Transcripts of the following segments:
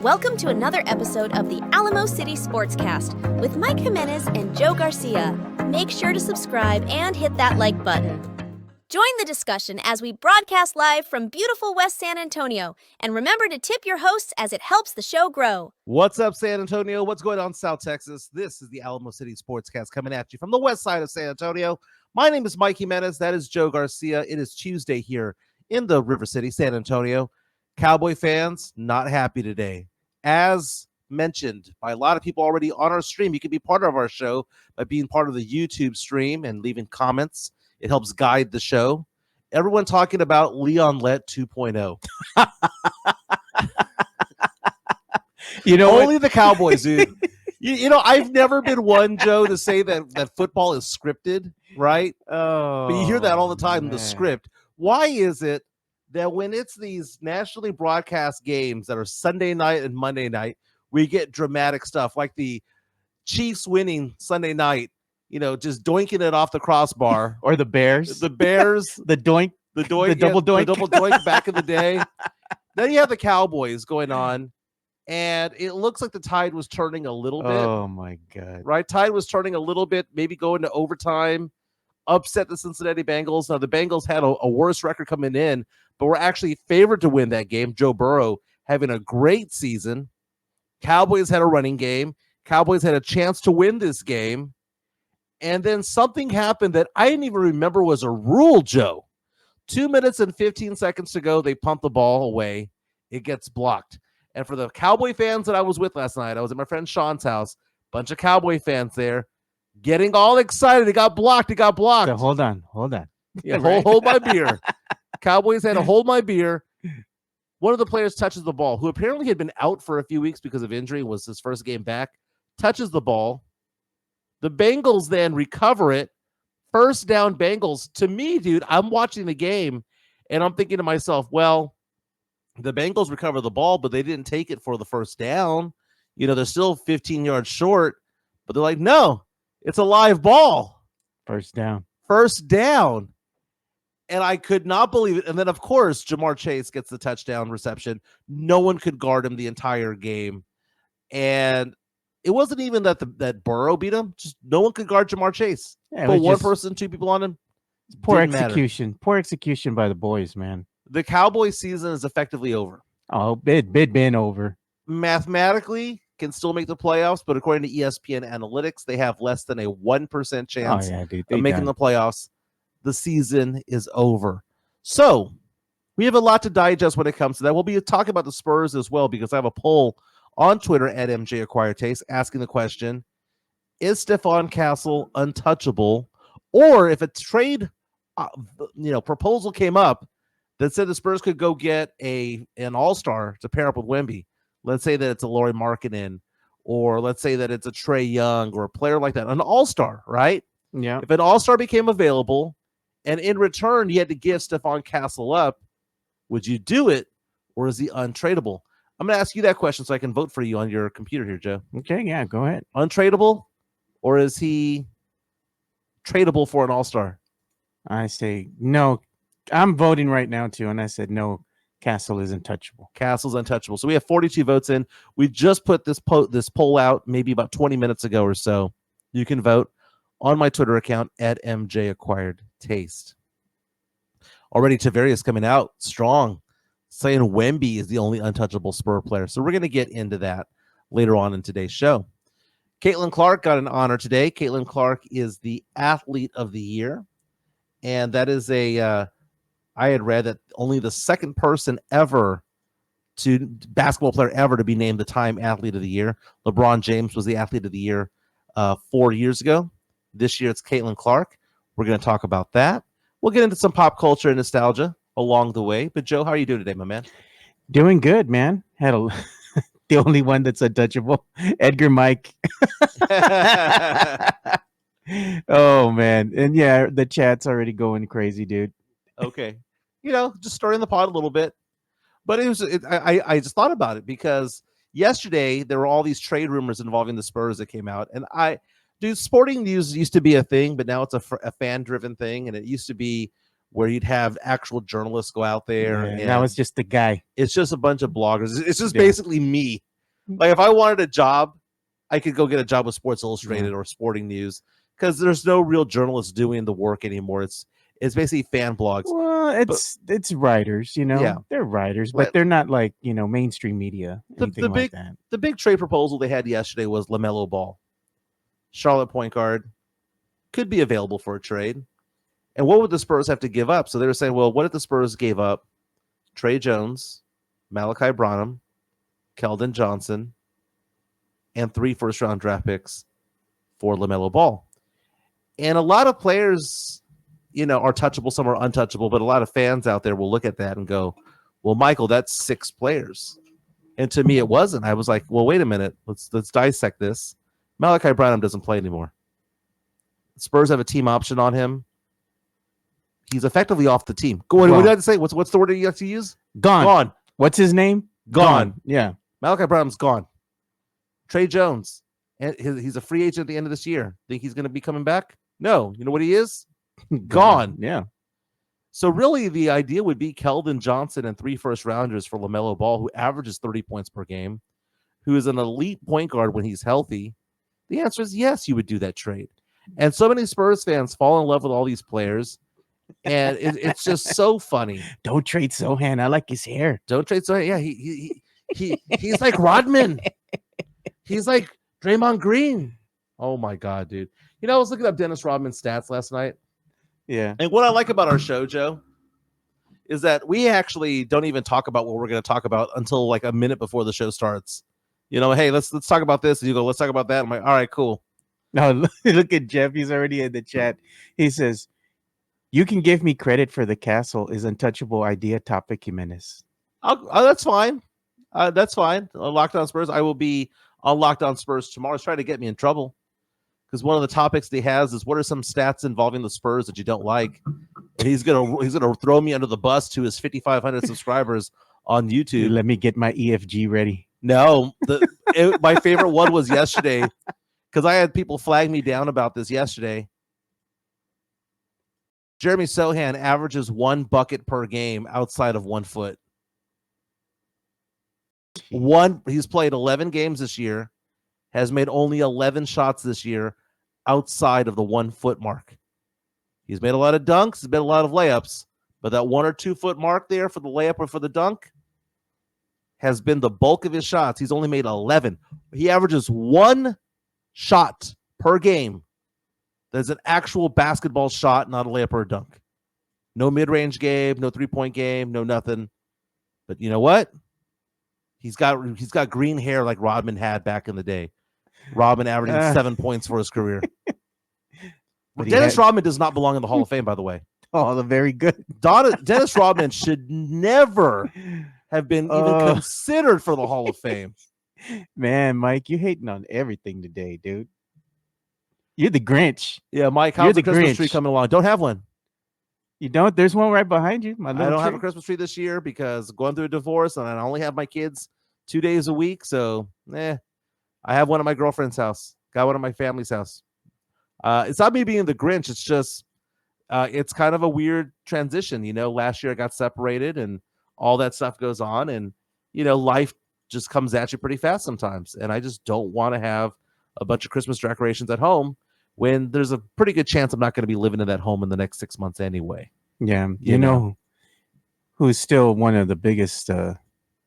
Welcome to another episode of the Alamo City Sportscast with Mike Jimenez and Joe Garcia. Make sure to subscribe and hit that like button. Join the discussion as we broadcast live from beautiful West San Antonio. And remember to tip your hosts as it helps the show grow. What's up, San Antonio? What's going on, South Texas? This is the Alamo City Sportscast coming at you from the west side of San Antonio. My name is Mike Jimenez. That is Joe Garcia. It is Tuesday here in the River City, San Antonio. Cowboy fans, not happy today. As mentioned by a lot of people already on our stream, you can be part of our show by being part of the YouTube stream and leaving comments. It helps guide the show. Everyone talking about Leon Lett 2.0. You know, only the Cowboys, dude. You know, I've never been one, Joe, to say that football is scripted, right? Oh, but you hear that all the time, man. the script. Why is it that when it's these nationally broadcast games that are Sunday night and Monday night, we get dramatic stuff like the Chiefs winning Sunday night, you know, just doinking it off the crossbar. Or the Bears. The Bears. the doink. The doink. The double doink. The double doink back in the day. Then you have the Cowboys going on, and it looks like the tide was turning a little bit. Oh, my God. Right? Tide was turning a little bit, maybe going to overtime, upset the Cincinnati Bengals. Now, the Bengals had a worse record coming in, but were actually favored to win that game. Joe Burrow having a great season. Cowboys had a running game. Cowboys had a chance to win this game. And then something happened that I didn't even remember was a rule, Joe. 2 minutes and 15 seconds to go, they pump the ball away. It gets blocked. And for the Cowboy fans that I was with last night, I was at my friend Sean's house, bunch of Cowboy fans there, getting all excited. It got blocked. It got blocked. So hold on. Yeah, hold my beer. Cowboys had to hold my beer. One of the players touches the ball, who apparently had been out for a few weeks because of injury, was his first game back, touches the ball. The Bengals then recover it. First down Bengals. To me, dude, I'm watching the game, and I'm thinking to myself, well, the Bengals recover the ball, but they didn't take it for the first down. You know, they're still 15 yards short, but they're like, no, it's a live ball. First down. And I could not believe it. And then, of course, Jamar Chase gets the touchdown reception. No one could guard him the entire game. And it wasn't even that Burrow beat him. Just no one could guard Jamar Chase. Yeah, but one person, two people on him. Poor execution. Matter. Poor execution by the boys, man. The Cowboys season is effectively over. Oh, it been over. Mathematically, can still make the playoffs, but according to ESPN analytics, they have less than a 1% chance of making the playoffs. The season is over. So we have a lot to digest when it comes to that. We'll be talking about the Spurs as well, because I have a poll on Twitter at MJ Acquired Taste asking the question, is Stephon Castle untouchable? Or if a trade proposal came up that said the Spurs could go get an all-star to pair up with Wemby, let's say that it's a Lauri Markkanen, or let's say that it's a Trae Young or a player like that, an all-star, right? Yeah. If an all-star became available and in return you had to give Stephon Castle up, would you do it, or is he untradeable? I'm going to ask you that question so I can vote for you on your computer here, Joe. Okay, yeah, go ahead. Untradeable, or is he tradable for an all-star? I say no. I'm voting right now, too, and I said no, Castle is untouchable. Castle's untouchable. So we have 42 votes in. We just put this poll out maybe about 20 minutes ago or so. You can vote on my Twitter account at MJ Acquired Taste. Already Tavarius coming out strong, saying Wemby is the only untouchable Spur player. So we're going to get into that later on in today's show. Caitlin Clark got an honor today. Caitlin Clark is the Athlete of the Year. And that is I had read that only the second person basketball player ever to be named the Time Athlete of the Year. LeBron James was the Athlete of the Year 4 years ago. This year it's Caitlin Clark. We're going to talk about that. We'll get into some pop culture and nostalgia along the way. But Joe, how are you doing today, my man? Doing good, man. The only one that's untouchable, Edgar Mike. Oh, man. And yeah, the chat's already going crazy, dude. Okay. Just stirring the pot a little bit. But I just thought about it because yesterday there were all these trade rumors involving the Spurs that came out. And sporting news used to be a thing, but now it's a fan-driven thing. And it used to be where you'd have actual journalists go out there. Yeah, and now it's just the guy. It's just a bunch of bloggers. It's just basically me Like if I wanted a job, I could go get a job with Sports Illustrated or Sporting News because there's no real journalists doing the work anymore. It's basically fan blogs. Well, it's writers, they're writers, but they're not like, mainstream media, anything like that. The big trade proposal they had yesterday was LaMelo Ball. Charlotte point guard could be available for a trade. And what would the Spurs have to give up? So they were saying, well, what if the Spurs gave up Trey Jones, Malachi Branham, Keldon Johnson, and 3 first-round draft picks for LaMelo Ball? And a lot of players, are touchable, some are untouchable, but a lot of fans out there will look at that and go, well, Michael, that's 6 players. And to me, it wasn't. I was like, well, wait a minute. Let's dissect this. Malachi Branham doesn't play anymore. The Spurs have a team option on him. He's effectively off the team. What did I say? What's the word you have to use? Gone. What's his name? Gone. Yeah. Malachi Branham's gone. Trey Jones, and he's a free agent at the end of this year. Think he's going to be coming back? No. You know what he is? Gone. Yeah. So really the idea would be Keldon Johnson and 3 first-rounders for LaMelo Ball, who averages 30 points per game, who is an elite point guard when he's healthy. The answer is yes, you would do that trade. And so many Spurs fans fall in love with all these players, and it's just so funny. Don't trade Sohan. I like his hair. Don't trade Sohan. Yeah, he's like Rodman. He's like Draymond Green. Oh, my God, dude. I was looking up Dennis Rodman's stats last night. Yeah. And what I like about our show, Joe, is that we actually don't even talk about what we're going to talk about until like a minute before the show starts. Hey, let's talk about this. And you go, let's talk about that. I'm like, all right, cool. No, look at Jeff. He's already in the chat. He says, you can give me credit for the castle is untouchable idea topic, Jimenez. That's fine. That's fine. Locked On Spurs. I will be on Locked On Spurs tomorrow. He's trying to get me in trouble because one of the topics he has is what are some stats involving the Spurs that you don't like? And he's gonna throw me under the bus to his 5,500 subscribers on YouTube. Let me get my EFG ready. No, my favorite one was yesterday because I had people flag me down about this yesterday. Jeremy Sohan averages 1 bucket per game outside of 1 foot. He's played 11 games this year, has made only 11 shots this year outside of the 1 foot mark. He's made a lot of dunks, he's made a lot of layups, but that 1 or 2 foot mark there for the layup or for the dunk has been the bulk of his shots. He's only made 11. He averages 1 shot per game. There's an actual basketball shot, not a layup or a dunk. No mid-range game, no 3-point game, no nothing. But you know what? He's got green hair like Rodman had back in the day. Rodman averaging 7 points for his career. Dennis Rodman does not belong in the Hall of Fame, by the way. Oh, very good. Dennis Rodman should never have been even considered for the Hall of Fame. Man, Mike, you hating on everything today, dude. You're the Grinch. Yeah, Mike, how's the Christmas tree coming along? Don't have one. You don't? There's one right behind you. I don't have a Christmas tree this year because going through a divorce and I only have my kids 2 days a week. So, I have one at my girlfriend's house. Got one at my family's house. It's not me being the Grinch. It's just, it's kind of a weird transition. Last year I got separated and all that stuff goes on. And, life just comes at you pretty fast sometimes. And I just don't want to have a bunch of Christmas decorations at home when there's a pretty good chance I'm not going to be living in that home in the next 6 months anyway. Yeah. You know who's still one of the biggest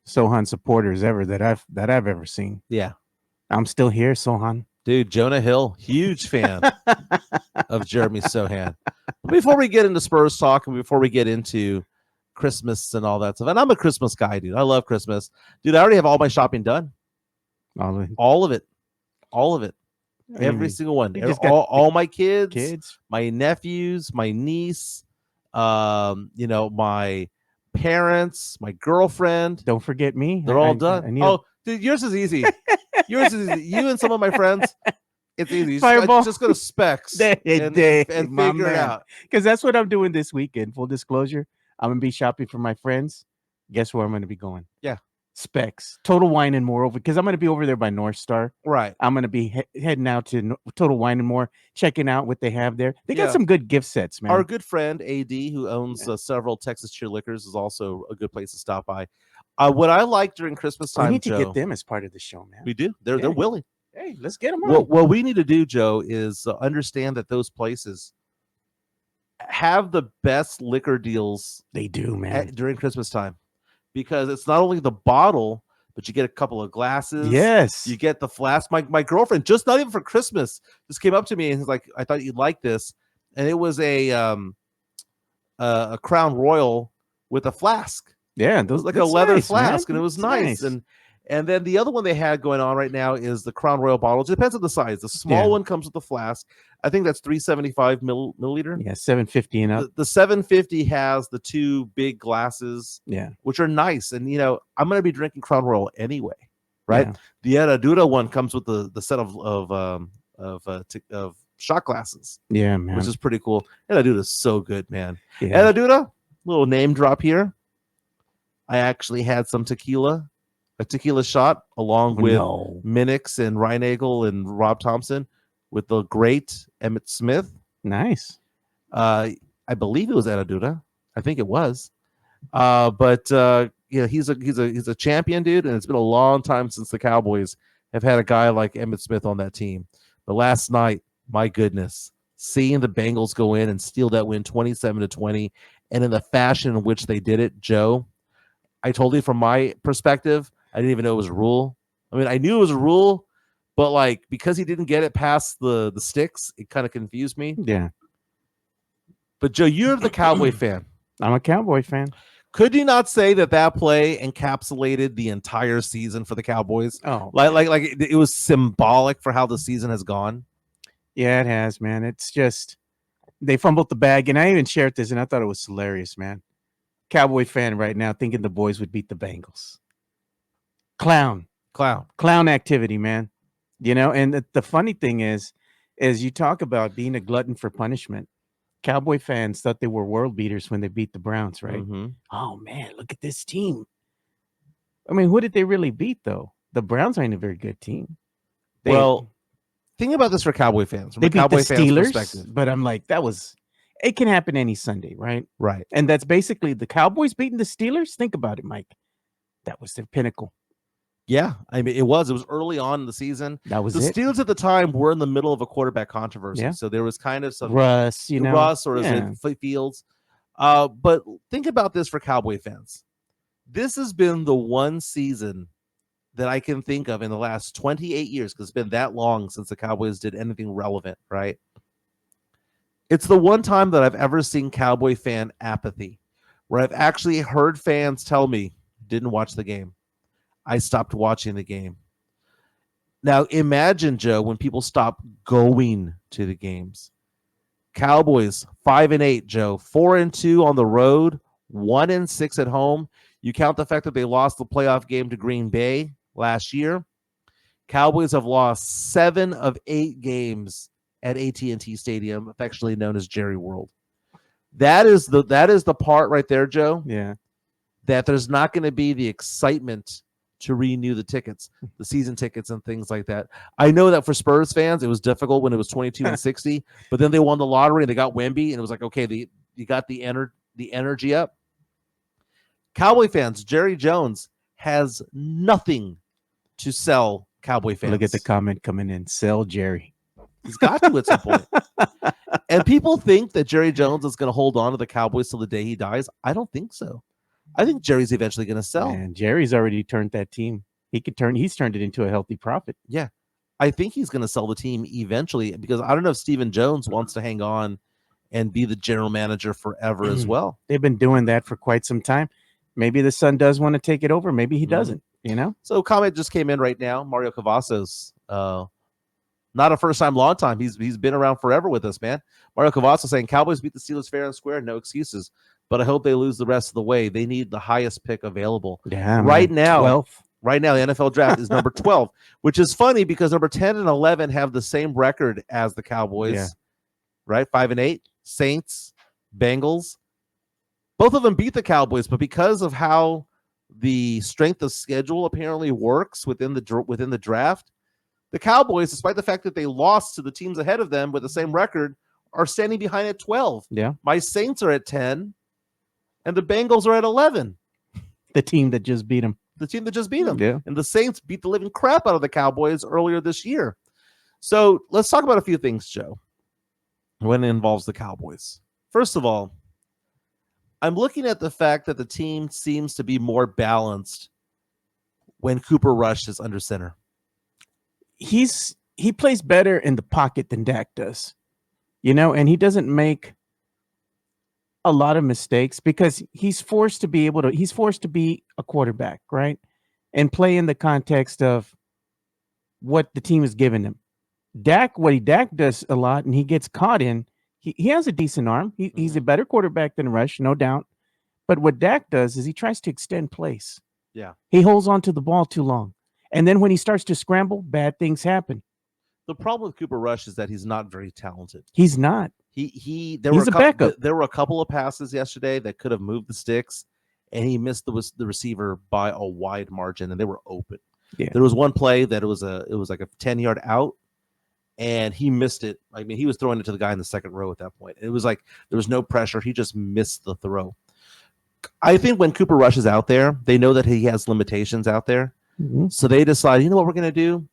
Sohan supporters ever that I've ever seen. Yeah. I'm still here, Sohan. Dude, Jonah Hill, huge fan of Jeremy Sohan. Before we get into Spurs talk and before we get into Christmas and all that stuff, and I'm a Christmas guy, dude. I love Christmas. Dude, I already have all my shopping done. All of it. Every single one. All my kids, my nephews, my niece, my parents, my girlfriend. Don't forget me. They're all done. Dude, yours is easy. You and some of my friends, it's easy. Just go to Specs and figure it out. Because that's what I'm doing this weekend. Full disclosure, I'm going to be shopping for my friends. Guess where I'm going to be going? Yeah. Specs, Total Wine and More, over because I'm going to be over there by North Star. Right. I'm going to be heading out to Total Wine and More, checking out what they have there. They got some good gift sets, man. Our good friend AD, who owns several Texas Cheer Liquors, is also a good place to stop by. What I like during Christmas time, we need Joe, to get them as part of the show, man. We do. They're willing. Hey, let's get them on. What we need to do, Joe, is understand that those places have the best liquor deals. They do, man, during Christmas time, because it's not only the bottle, but you get a couple of glasses. Yes, you get the flask. My girlfriend, just not even for Christmas, just came up to me and was like, "I thought you'd like this," and it was a Crown Royal with a flask. Yeah, it was like a leather flask, man. And it was nice. And then the other one they had going on right now is the Crown Royal bottle. It depends on the size. The small one comes with the flask. I think that's 375 milliliter. Yeah, 750 and up. The 750 has the two big glasses, which are nice. And I'm going to be drinking Crown Royal anyway, right? Yeah. The Herradura one comes with the set of shot glasses. Yeah, man, which is pretty cool. Herradura is so good, man. Yeah. Herradura, little name drop here. I actually had some a tequila shot along with Minix and Reinagel and Rob Thompson with the great Emmett Smith. Nice. I believe it was Herradura. I think it was. But he's a champion, dude, and it's been a long time since the Cowboys have had a guy like Emmett Smith on that team. But last night, my goodness, seeing the Bengals go in and steal that win 27-20, and in the fashion in which they did it, Joe, I told you from my perspective, I didn't even know it was a rule. I mean, I knew it was a rule, but because he didn't get it past the sticks, it kind of confused me. Yeah. But Joe, you're the Cowboy fan. I'm a Cowboy fan. Could you not say that play encapsulated the entire season for the Cowboys? Oh, like it was symbolic for how the season has gone. Yeah, it has, man. It's just they fumbled the bag, and I even shared this, and I thought it was hilarious, man. Cowboy fan right now thinking the boys would beat the Bengals. Clown activity, man. And the funny thing is you talk about being a glutton for punishment. Cowboy fans thought they were world beaters when they beat the Browns, right? Mm-hmm. Oh man, look at this team. I mean, who did they really beat though? The Browns aren't a very good team. Think about this for Cowboy fans. From they a Cowboy beat the Steelers, perspective. But I'm like, it can happen any Sunday, right? Right. And that's basically the Cowboys beating the Steelers. Think about it, Mike. That was their pinnacle. Yeah, I mean, it was early on in the season. That was the Steelers at the time were in the middle of a quarterback controversy. Yeah. So there was kind of some Russ, or is it Fields? But think about this for Cowboy fans. This has been the one season that I can think of in the last 28 years, because it's been that long since the Cowboys did anything relevant, right? It's the one time that I've ever seen Cowboy fan apathy, where I've actually heard fans tell me, didn't watch the game. I stopped watching the game. Now, imagine, Joe, when people stop going to the games. Cowboys, 5-8, Joe. 4-2 on the road, 1-6 at home. You count the fact that they lost the playoff game to Green Bay last year. Cowboys have lost 7 of 8 games at AT&T Stadium, affectionately known as Jerry World. That is the part right there, Joe. Yeah. That there's not going to be the excitement to renew the tickets, the season tickets and things like that. I know that for Spurs fans, it was difficult when it was 22-60, but then they won the lottery and they got Wemby, and it was like, okay, you got the energy up. Cowboy fans, Jerry Jones has nothing to sell Cowboy fans. Look at the comment coming in. Sell Jerry. He's got to at some point. And people think that Jerry Jones is going to hold on to the Cowboys till the day he dies. I don't think so. I think Jerry's eventually going to sell. And Jerry's already turned that team. He's turned it into a healthy profit. Yeah. I think he's going to sell the team eventually, because I don't know if Stephen Jones wants to hang on and be the general manager forever as well. They've been doing that for quite some time. Maybe the son does want to take it over. Maybe he doesn't, So a comment just came in right now. Mario Cavazos, not a first time, long time. He's been around forever with us, man. Mario Cavazos saying Cowboys beat the Steelers fair and square, no excuses. But I hope they lose the rest of the way. They need the highest pick available. Yeah, right now, 12th. Right now, the NFL draft is number 12, which is funny because number 10 and 11 have the same record as the Cowboys, right? 5-8, Saints, Bengals. Both of them beat the Cowboys, but because of how the strength of schedule apparently works within the draft, the Cowboys, despite the fact that they lost to the teams ahead of them with the same record, are standing behind at 12. Yeah. My Saints are at 10, and the Bengals are at 11. The team that just beat them. The team that just beat them. Yeah. And the Saints beat the living crap out of the Cowboys earlier this year. So let's talk about a few things, Joe, when it involves the Cowboys. First of all, I'm looking at the fact that the team seems to be more balanced when Cooper Rush is under center. He plays better in the pocket than Dak does, and he doesn't make a lot of mistakes because he's forced to be a quarterback, right? And play in the context of what the team is giving him. Dak does a lot, and he gets caught in. He has a decent arm. He's a better quarterback than Rush, no doubt. But what Dak does is he tries to extend plays. Yeah. He holds on to the ball too long. And then when he starts to scramble, bad things happen. The problem with Cooper Rush is that he's not very talented. He's not. He's a backup. There were a couple of passes yesterday that could have moved the sticks, and he missed the receiver by a wide margin, and they were open. Yeah. There was one play that it was like a 10-yard out, and he missed it. I mean, he was throwing it to the guy in the second row at that point. It was like there was no pressure. He just missed the throw. I think when Cooper Rush is out there, they know that he has limitations out there. Mm-hmm. So they decide, you know what we're going to do?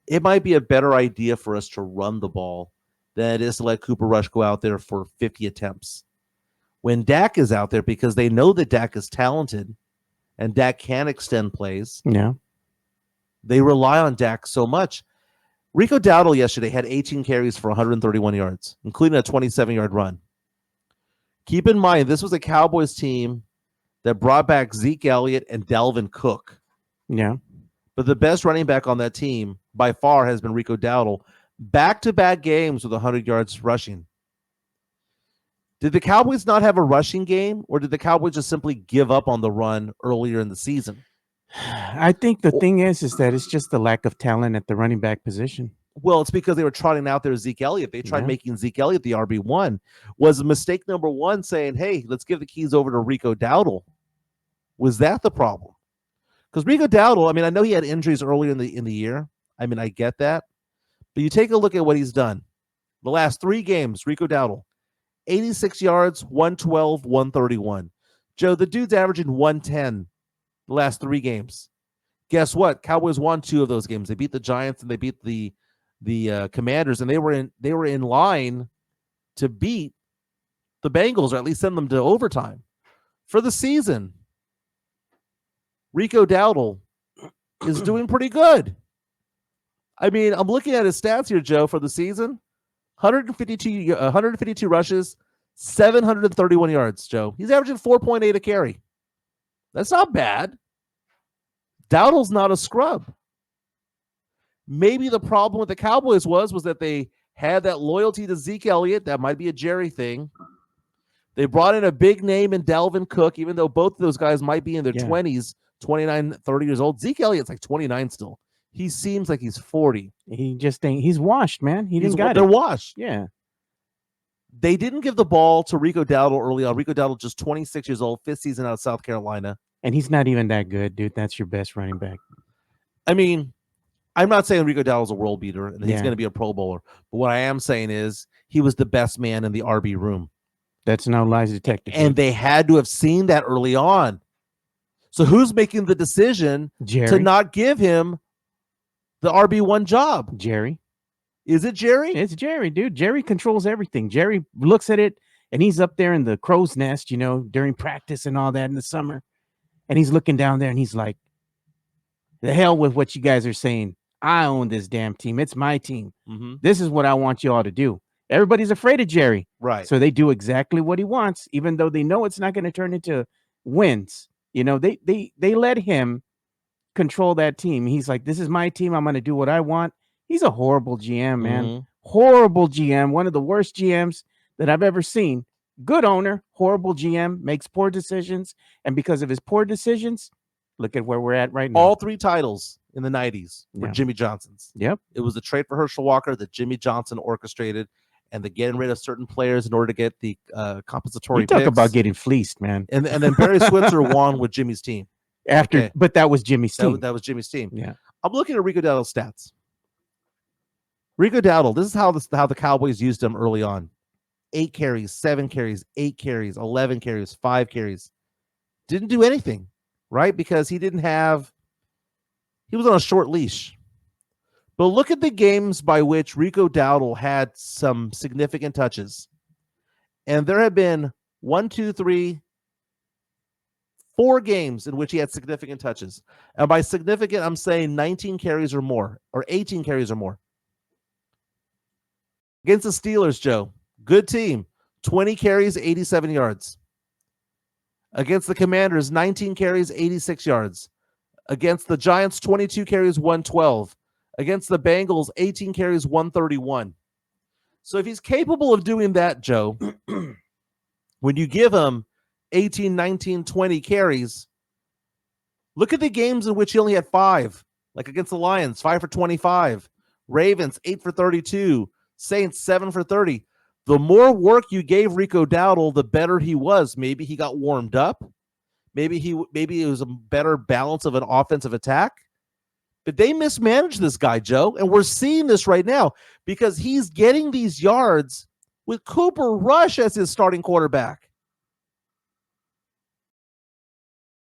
It might be a better idea for us to run the ball than it is to let Cooper Rush go out there for 50 attempts. When Dak is out there, because they know that Dak is talented and Dak can extend plays, they rely on Dak so much. Rico Dowdle yesterday had 18 carries for 131 yards, including a 27-yard run. Keep in mind, this was a Cowboys team that brought back Zeke Elliott and Dalvin Cook. Yeah. But the best running back on that team by far has been Rico Dowdle. Back-to-back games with 100 yards rushing. Did the Cowboys not have a rushing game, or did the Cowboys just simply give up on the run earlier in the season? I think the thing is that it's just the lack of talent at the running back position. Well, it's because they were trotting out there Zeke Elliott. They tried making Zeke Elliott the RB1. Was mistake number one saying, hey, let's give the keys over to Rico Dowdle? Was that the problem? Because Rico Dowdle, I mean, I know he had injuries earlier in the year. I mean, I get that. But you take a look at what he's done. The last 3 games, Rico Dowdle, 86 yards, 112, 131. Joe, the dude's averaging 110 the last 3 games. Guess what? Cowboys won 2 of those games. They beat the Giants and they beat the Commanders, and they were in line to beat the Bengals, or at least send them to overtime. For the season, Rico Dowdle is doing pretty good. I mean, I'm looking at his stats here, Joe, for the season. 152 rushes, 731 yards, Joe. He's averaging 4.8 a carry. That's not bad. Dowdle's not a scrub. Maybe the problem with the Cowboys was that they had that loyalty to Zeke Elliott. That might be a Jerry thing. They brought in a big name in Dalvin Cook, even though both of those guys might be in their 20s, 29, 30 years old. Zeke Elliott's like 29 still. He seems like he's 40. He just ain't. He's washed, man. They're washed. Yeah. They didn't give the ball to Rico Dowdle early on. Rico Dowdle just 26 years old, 5th season out of South Carolina. And he's not even that good, dude. That's your best running back. I mean, I'm not saying Rico Dowdle's a world beater and he's going to be a Pro Bowler. But what I am saying is he was the best man in the RB room. That's no lies detected. And they had to have seen that early on. So who's making the decision to not give him the RB1 job? Jerry. Is it Jerry? It's Jerry, dude. Jerry controls everything. Jerry looks at it, and he's up there in the crow's nest, during practice and all that in the summer. And he's looking down there, and he's like, the hell with what you guys are saying. I own this damn team. It's my team. Mm-hmm. This is what I want you all to do. Everybody's afraid of Jerry. Right. So they do exactly what he wants, even though they know it's not going to turn into wins. They let him control that team. He's like, this is my team. I'm going to do what I want. He's a horrible GM, man. Mm-hmm. Horrible GM. One of the worst GMs that I've ever seen. Good owner, horrible GM, makes poor decisions. And because of his poor decisions, look at where we're at right now. All 3 titles in the 90s were Jimmy Johnson's. Yep. It was the trade for Herschel Walker that Jimmy Johnson orchestrated, and the getting rid of certain players in order to get the compensatory picks. Talk about getting fleeced, man. And then Barry Switzer won with Jimmy's team. But that was Jimmy's team. That was Jimmy's team. Yeah. I'm looking at Rico Dowdle's stats. Rico Dowdle, this is how the Cowboys used him early on. 8 carries, 7 carries, 8 carries, 11 carries, 5 carries. Didn't do anything. right? Because he was on a short leash. But look at the games by which Rico Dowdle had some significant touches. And there have been 4 games in which he had significant touches. And by significant, I'm saying 19 carries or more, or 18 carries or more. Against the Steelers, Joe, good team, 20 carries, 87 yards. Against the Commanders, 19 carries, 86 yards. Against the Giants, 22 carries, 112. Against the Bengals, 18 carries, 131. So if he's capable of doing that, Joe, when you give him 18, 19, 20 carries, look at the games in which he only had 5, like against the Lions, 5 for 25, Ravens, 8 for 32, Saints, 7 for 30. The more work you gave Rico Dowdle, the better he was. Maybe he got warmed up. Maybe it was a better balance of an offensive attack. But they mismanaged this guy, Joe, and we're seeing this right now because he's getting these yards with Cooper Rush as his starting quarterback.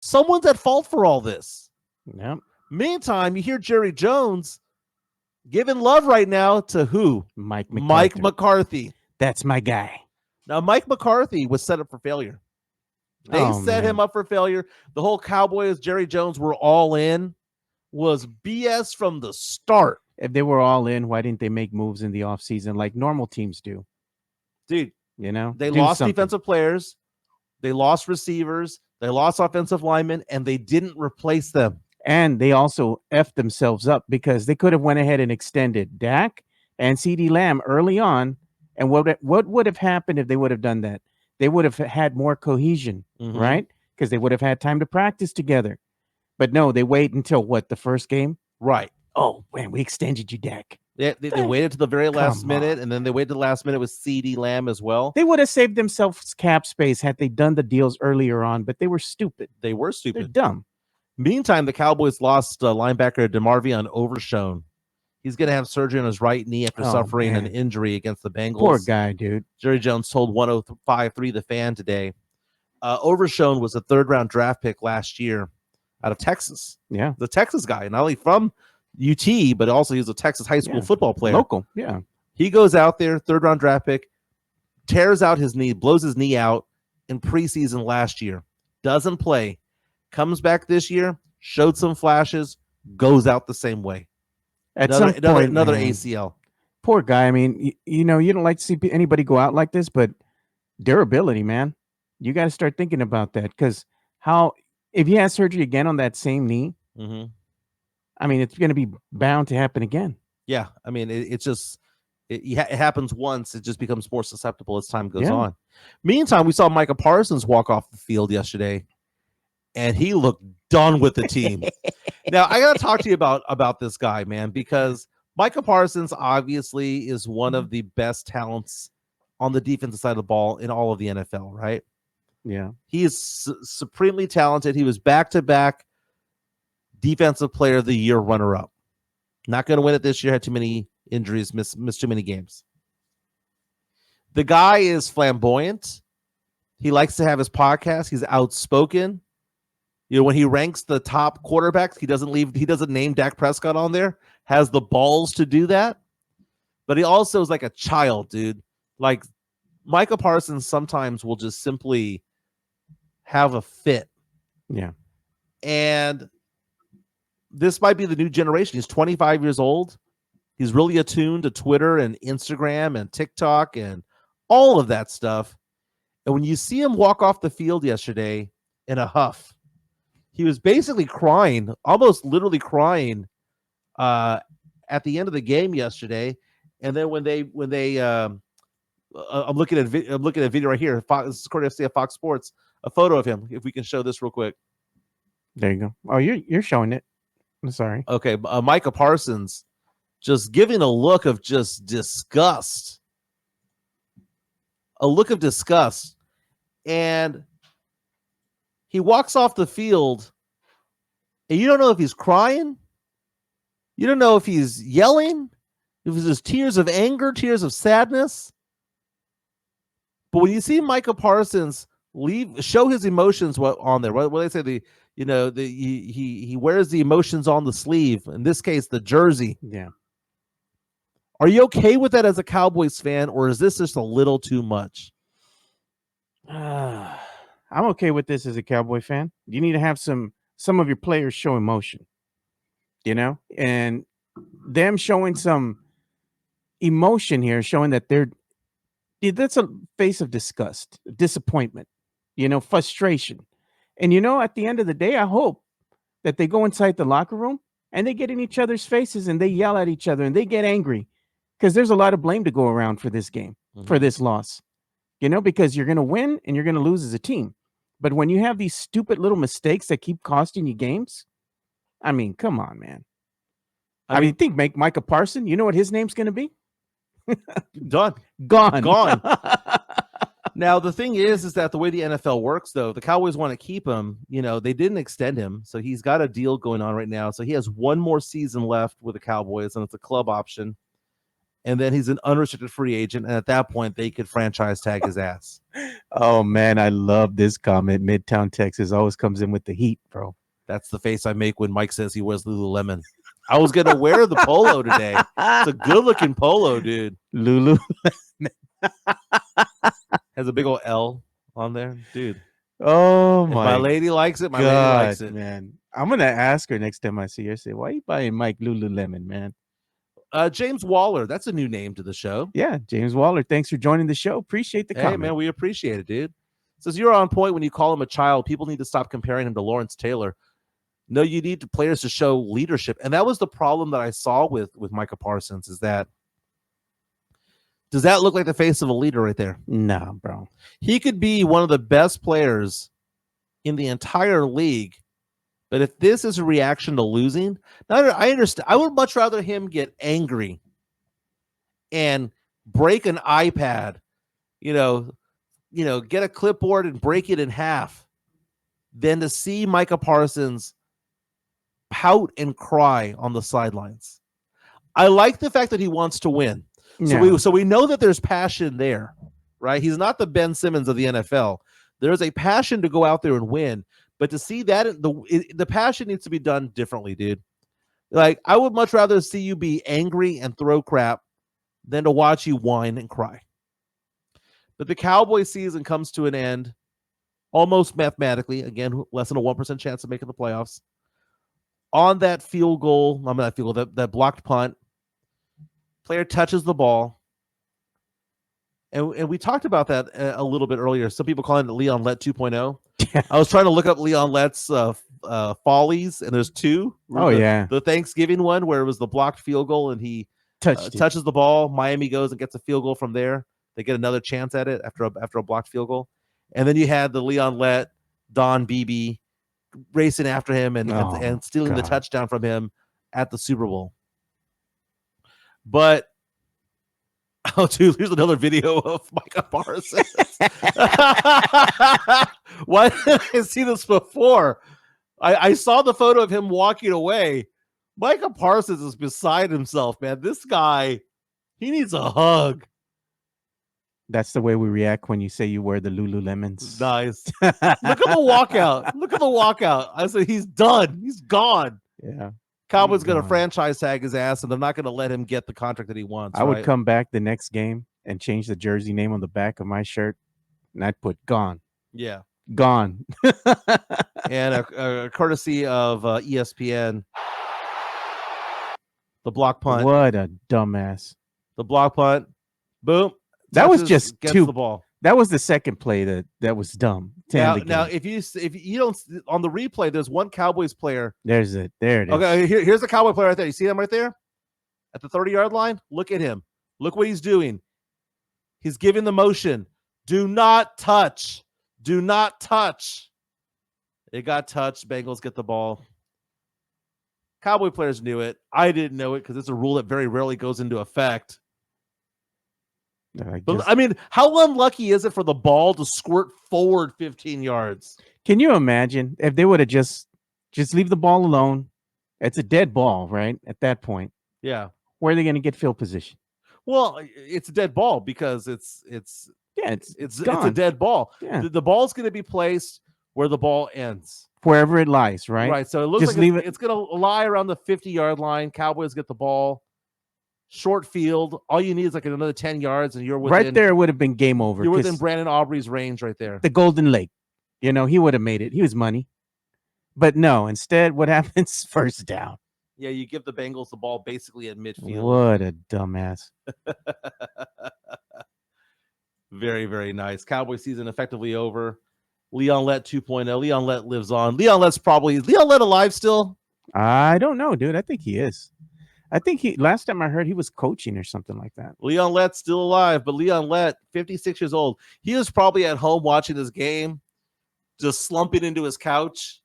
Someone's at fault for all this. Yep. Meantime, you hear Jerry Jones giving love right now to who? Mike McCarthy. That's my guy. Now, Mike McCarthy was set up for failure. They set him up for failure. The whole Cowboys, Jerry Jones were all in. Was BS from the start. If they were all in, why didn't they make moves in the offseason like normal teams do? Dude, they lost defensive players. They lost receivers. They lost offensive linemen, and they didn't replace them. And they also effed themselves up because they could have went ahead and extended Dak and CeeDee Lamb early on. And what would have happened if they would have done that? They would have had more cohesion, right? Because they would have had time to practice together. But no, they wait until the first game? Right. Oh, man, we extended you, Dak. They waited to the very last minute, and then they waited to the last minute with CeeDee Lamb as well. They would have saved themselves cap space had they done the deals earlier on, but they were stupid. They were stupid. They're dumb. Meantime, the Cowboys lost linebacker DeMarvion Overshown. He's going to have surgery on his right knee after suffering an injury against the Bengals. Poor guy, dude. Jerry Jones told 105.3 The Fan today. Overshown was a third-round draft pick last year out of Texas. Yeah. The Texas guy, not only from UT, but also he's a Texas high school football player. Local, yeah. He goes out there, third-round draft pick, tears out his knee, blows his knee out in preseason last year. Doesn't play. Comes back this year, showed some flashes, goes out the same way. Another ACL. Poor guy. I mean, you don't like to see anybody go out like this, but durability, man. You got to start thinking about that because if he has surgery again on that same knee, I mean, it's going to be bound to happen again. Yeah. I mean, it happens once. It just becomes more susceptible as time goes on. Meantime, we saw Micah Parsons walk off the field yesterday, and he looked done with the team. Now, I got to talk to you about this guy, man, because Micah Parsons obviously is one of the best talents on the defensive side of the ball in all of the NFL, right? Yeah. He is supremely talented. He was back-to-back Defensive Player of the Year runner-up. Not going to win it this year. Had too many injuries, missed too many games. The guy is flamboyant. He likes to have his podcast. He's outspoken. When he ranks the top quarterbacks, he doesn't name Dak Prescott on there. Has the balls to do that. But he also is like a child, dude. Like Micah Parsons sometimes will just simply have a fit. Yeah. And this might be the new generation. He's 25 years old. He's really attuned to Twitter and Instagram and TikTok and all of that stuff. And when you see him walk off the field yesterday in a huff, he was basically crying, almost literally crying at the end of the game yesterday. And then when they I'm looking at video right here. This is courtesy of Fox Sports. A photo of him. If we can show this real quick. There you go. Oh, you're showing it. I'm sorry. Okay, Micah Parsons just giving a look of just disgust. A look of disgust. And he walks off the field, and you don't know if he's crying. You don't know if he's yelling, if it's just tears of anger, tears of sadness. But when you see Micah Parsons show his emotions on there, what they say, You know, he wears the emotions on the sleeve. In this case, the jersey. Yeah. Are you okay with that as a Cowboys fan, or is this just a little too much? I'm okay with this as a Cowboy fan. You need to have some of your players show emotion, you know, and them showing some emotion here, showing that that's a face of disgust, disappointment, you know, frustration. And, you know, at the end of the day, I hope that they go inside the locker room and they get in each other's faces and they yell at each other and they get angry, because there's a lot of blame to go around for this game, for this loss, you know, because you're going to win and you're going to lose as a team. But when you have these stupid little mistakes that keep costing you games, I mean, come on, man. I mean, think Micah Parsons, you know what his name's going to be? Done. Gone. Now, the thing is that the way the NFL works, though, the Cowboys want to keep him. You know, they didn't extend him, so he's got a deal going on right now. So he has one more season left with the Cowboys, and it's a club option. And then he's an unrestricted free agent, and at that point, they could franchise tag his ass. Oh, man, I love this comment. Midtown Texas always comes in with the heat, bro. That's the face I make when Mike says he wears Lululemon. I was going to wear the polo today. It's a good-looking polo, dude. Lululemon. Has a big old L on there, dude. Oh, my lady likes it. My lady likes it, man. I'm going to ask her next time I see her, say, why are you buying Mike Lululemon, man? James Waller, that's a new name to the show. Yeah, James Waller, thanks for joining the show. Appreciate the comment. Hey, man, we appreciate it, dude. Says you're on point when you call him a child. People need to stop comparing him to Lawrence Taylor. No, you need players to show leadership. And that was the problem that I saw with Micah Parsons, is that, does that look like the face of a leader right there? No, bro. He could be one of the best players in the entire league. But if this is a reaction to losing, I understand. I would much rather him get angry and break an iPad, you know, get a clipboard and break it in half, than to see Micah Parsons pout and cry on the sidelines. I like the fact that he wants to win. So we know that there's passion there, right? He's not the Ben Simmons of the NFL. There's a passion to go out there and win. But to see that, the passion needs to be done differently, dude. Like, I would much rather see you be angry and throw crap than to watch you whine and cry. But the Cowboy season comes to an end almost mathematically. Again, less than a 1% chance of making the playoffs. On that field goal, that blocked punt, player touches the ball. And we talked about that a little bit earlier. Some people calling it Leon Lett 2.0. I was trying to look up Leon Lett's follies, and there's two. The Thanksgiving one where it was the blocked field goal, and he touches the ball. Miami goes and gets a field goal from there. They get another chance at it after a blocked field goal. And then you had the Leon Lett, Don Beebe racing after him and stealing the touchdown from him at the Super Bowl. But oh, dude, here's another video of Micah Parsons. Why didn't I see this before? I saw the photo of him walking away. Micah Parsons is beside himself, man. This guy, he needs a hug. That's the way we react when you say you wear the Lululemons. Nice. Look at the walkout. Look at the walkout. I said, he's done. He's gone. Yeah. Cowboys going to franchise tag his ass, and they're not going to let him get the contract that he wants. I would come back the next game and change the jersey name on the back of my shirt, and I'd put "gone." Yeah, gone. And a courtesy of ESPN, the block punt. What a dumbass! The block punt. Boom. That was just gets the ball. That was the second play that was dumb. Now, if you don't, on the replay, there's one Cowboys player. There it is. Okay, here's the Cowboy player right there. You see him right there at the 30-yard line? Look at him. Look what he's doing. He's giving the motion. Do not touch. Do not touch. It got touched. Bengals get the ball. Cowboy players knew it. I didn't know it because it's a rule that very rarely goes into effect. I mean, how unlucky is it for the ball to squirt forward 15 yards? Can you imagine if they would have just leave the ball alone? It's a dead ball, right? At that point. Yeah. Where are they going to get field position? Well, it's a dead ball because it's gone. It's a dead ball. Yeah. The ball's going to be placed where the ball ends. wherever it lies, right? Right. So it looks Just like leave it's going to lie around the 50-yard line. Cowboys get the ball. Short field. All you need is like another 10 yards, and you're within. Right there would have been game over. You're within Brandon Aubrey's range right there. The Golden Lake. You know, he would have made it. He was money. But no, instead, what happens? First down. Yeah, you give the Bengals the ball basically at midfield. What a dumbass. Very, very nice. Cowboy season effectively over. Leon Lett 2.0. Leon Lett lives on. Leon Lett alive still? I don't know, dude. I think he is. I think last time I heard he was coaching or something like that. Leon Lett's still alive, but Leon Lett, 56 years old. He was probably at home watching this game, just slumping into his couch.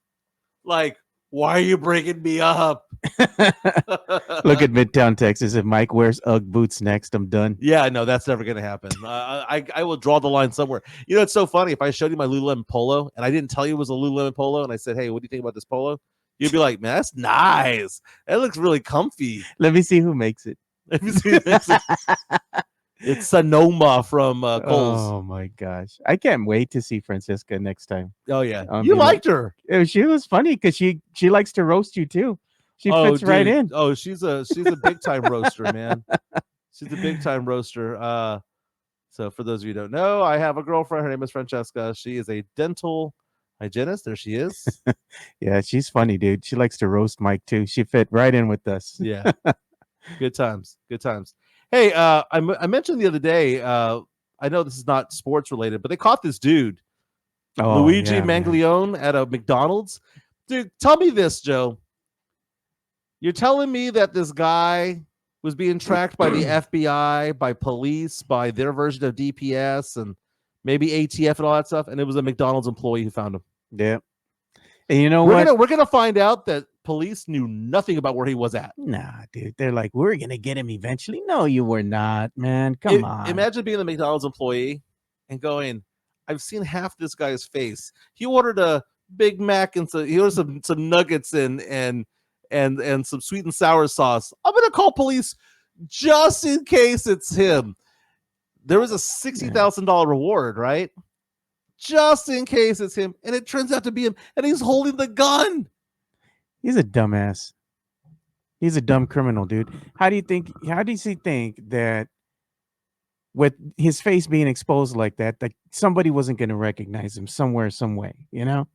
Like, why are you bringing me up? Look at Midtown Texas. If Mike wears Ugg boots next, I'm done. Yeah, no, that's never going to happen. I will draw the line somewhere. You know, it's so funny. If I showed you my Lululemon polo and I didn't tell you it was a Lululemon polo and I said, hey, what do you think about this polo? You'd be like, man, that's nice. That looks really comfy. Let me see who makes it. Let me see who makes it. It's Sonoma from Kohl's. Oh, my gosh. I can't wait to see Francesca next time. Oh, yeah. You liked her. She was funny because she likes to roast you, too. She fits right in. Oh, she's a big-time roaster, man. She's a big-time roaster. So for those of you who don't know, I have a girlfriend. Her name is Francesca. She is a dental hygienist. There she is. Yeah, she's funny, dude. She likes to roast Mike, too. She fit right in with us. Yeah. Good times. Good times. Hey, I mentioned the other day, I know this is not sports related, but they caught this dude, Luigi Manglione, at a McDonald's. Dude, tell me this, Joe. You're telling me that this guy was being tracked by the FBI, by police, by their version of DPS, and maybe ATF and all that stuff, and it was a McDonald's employee who found him. Yeah. And you know what? We're gonna find out that police knew nothing about where he was at. Nah, dude. They're like, we're gonna get him eventually. No, you were not, man. Come on. Imagine being a McDonald's employee and going, I've seen half this guy's face. He ordered a Big Mac and he ordered some nuggets and some sweet and sour sauce. I'm gonna call police just in case it's him. There was a $60,000 reward, right? Just in case it's him, and it turns out to be him, and he's holding the gun. He's a dumbass. He's a dumb criminal, dude. How does he think that with his face being exposed like that somebody wasn't going to recognize him somewhere, some way, you know?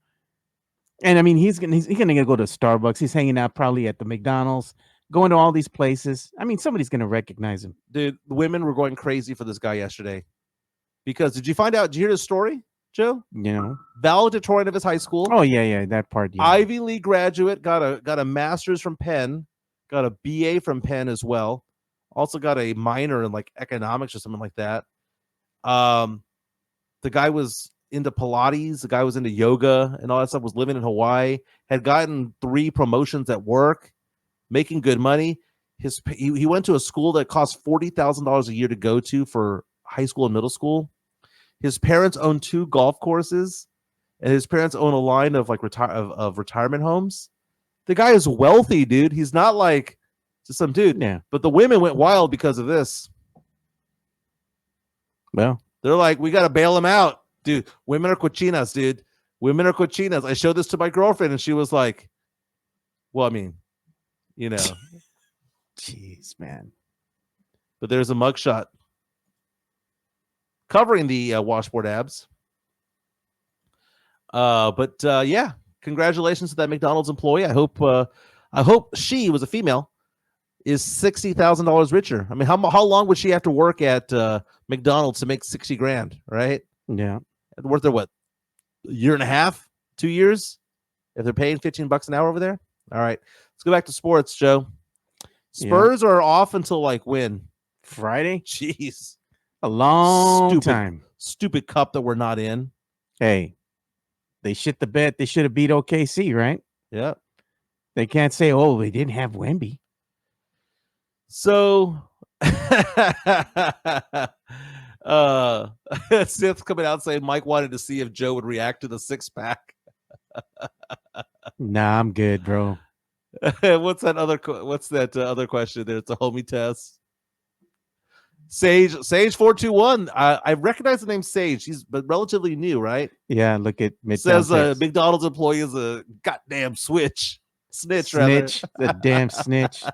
And I mean, he's gonna go to Starbucks. He's hanging out probably at the McDonald's, going to all these places. I mean, somebody's going to recognize him. Dude, the women were going crazy for this guy yesterday. Because did you hear his story, Joe? You know, valedictorian of his high school. Oh yeah, that part. Yeah. Ivy League graduate, got a master's from Penn, got a BA from Penn as well. Also got a minor in like economics or something like that. The guy was into Pilates. The guy was into yoga and all that stuff. Was living in Hawaii. Had gotten 3 promotions at work, making good money. He went to a school that cost $40,000 a year to go to for high school and middle school. His parents own 2 golf courses, and his parents own a line of like retirement homes. The guy is wealthy, dude. He's not like just some dude. Yeah. But the women went wild because of this. Well, they're like, we got to bail him out, dude. Women are cochinas, dude. Women are cochinas. I showed this to my girlfriend, and she was like, well, I mean, you know. Jeez, man. But there's a mugshot covering the washboard abs. Yeah, congratulations to that McDonald's employee. I hope she was a female, is $60,000 richer. I mean, how long would she have to work at McDonald's to make $60,000, right? Yeah. Worth their what? A year and a half, 2 years? If they're paying $15 an hour over there? All right. Let's go back to sports, Joe. Spurs are off until like when? Friday? Jeez. A long time. Stupid cup that we're not in. Hey, they shit the bed. They should have beat OKC, right? Yeah. They can't say, oh, they didn't have Wemby. So Sith's coming out saying Mike wanted to see if Joe would react to the 6-pack. Nah, I'm good, bro. What's that other question there? It's a homie test. Sage 421. I recognize the name Sage. He's but relatively new, right? Yeah, look at Says McDonald's employee is a goddamn snitch, the damn snitch.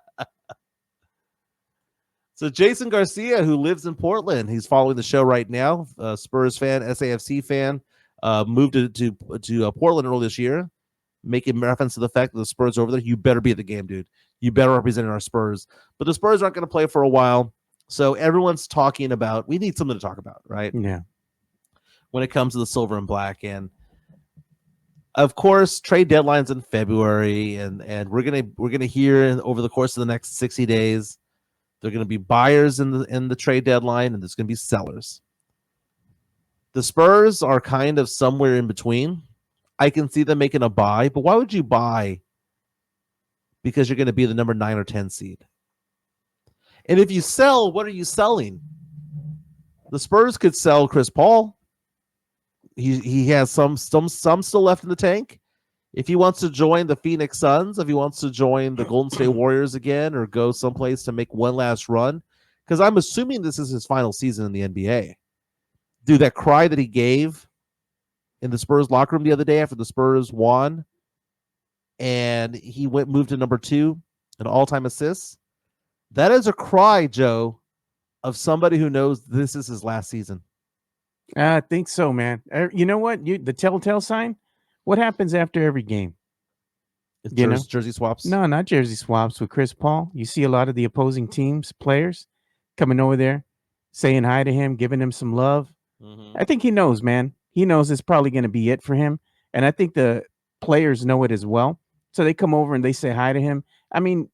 So Jason Garcia, who lives in Portland, he's following the show right now. Spurs fan, SAFC fan, moved to Portland earlier this year, making reference to the fact that the Spurs are over there. You better be at the game, dude. You better represent our Spurs. But the Spurs aren't going to play for a while, so everyone's talking about. We need something to talk about, right? Yeah. When it comes to the silver and black, and of course, trade deadlines in February, and we're gonna hear over the course of the next 60 days. There are going to be buyers in the trade deadline, and there's going to be sellers. The Spurs are kind of somewhere in between. I can see them making a buy, but why would you buy? Because you're going to be the number 9 or 10 seed. And if you sell, what are you selling? The Spurs could sell Chris Paul. He has some still left in the tank. If he wants to join the Phoenix Suns, if he wants to join the Golden State Warriors again, or go someplace to make one last run, because I'm assuming this is his final season in the NBA. Dude, that cry that he gave in the Spurs locker room the other day after the Spurs won, and he moved to number 2 in all-time assists. That is a cry, Joe, of somebody who knows this is his last season. I think so, man. You know what? The telltale sign. What happens after every game? Jersey swaps? No, not jersey swaps with Chris Paul. You see a lot of the opposing teams, players, coming over there, saying hi to him, giving him some love. Mm-hmm. I think he knows, man. He knows it's probably going to be it for him. And I think the players know it as well. So they come over and they say hi to him. I mean,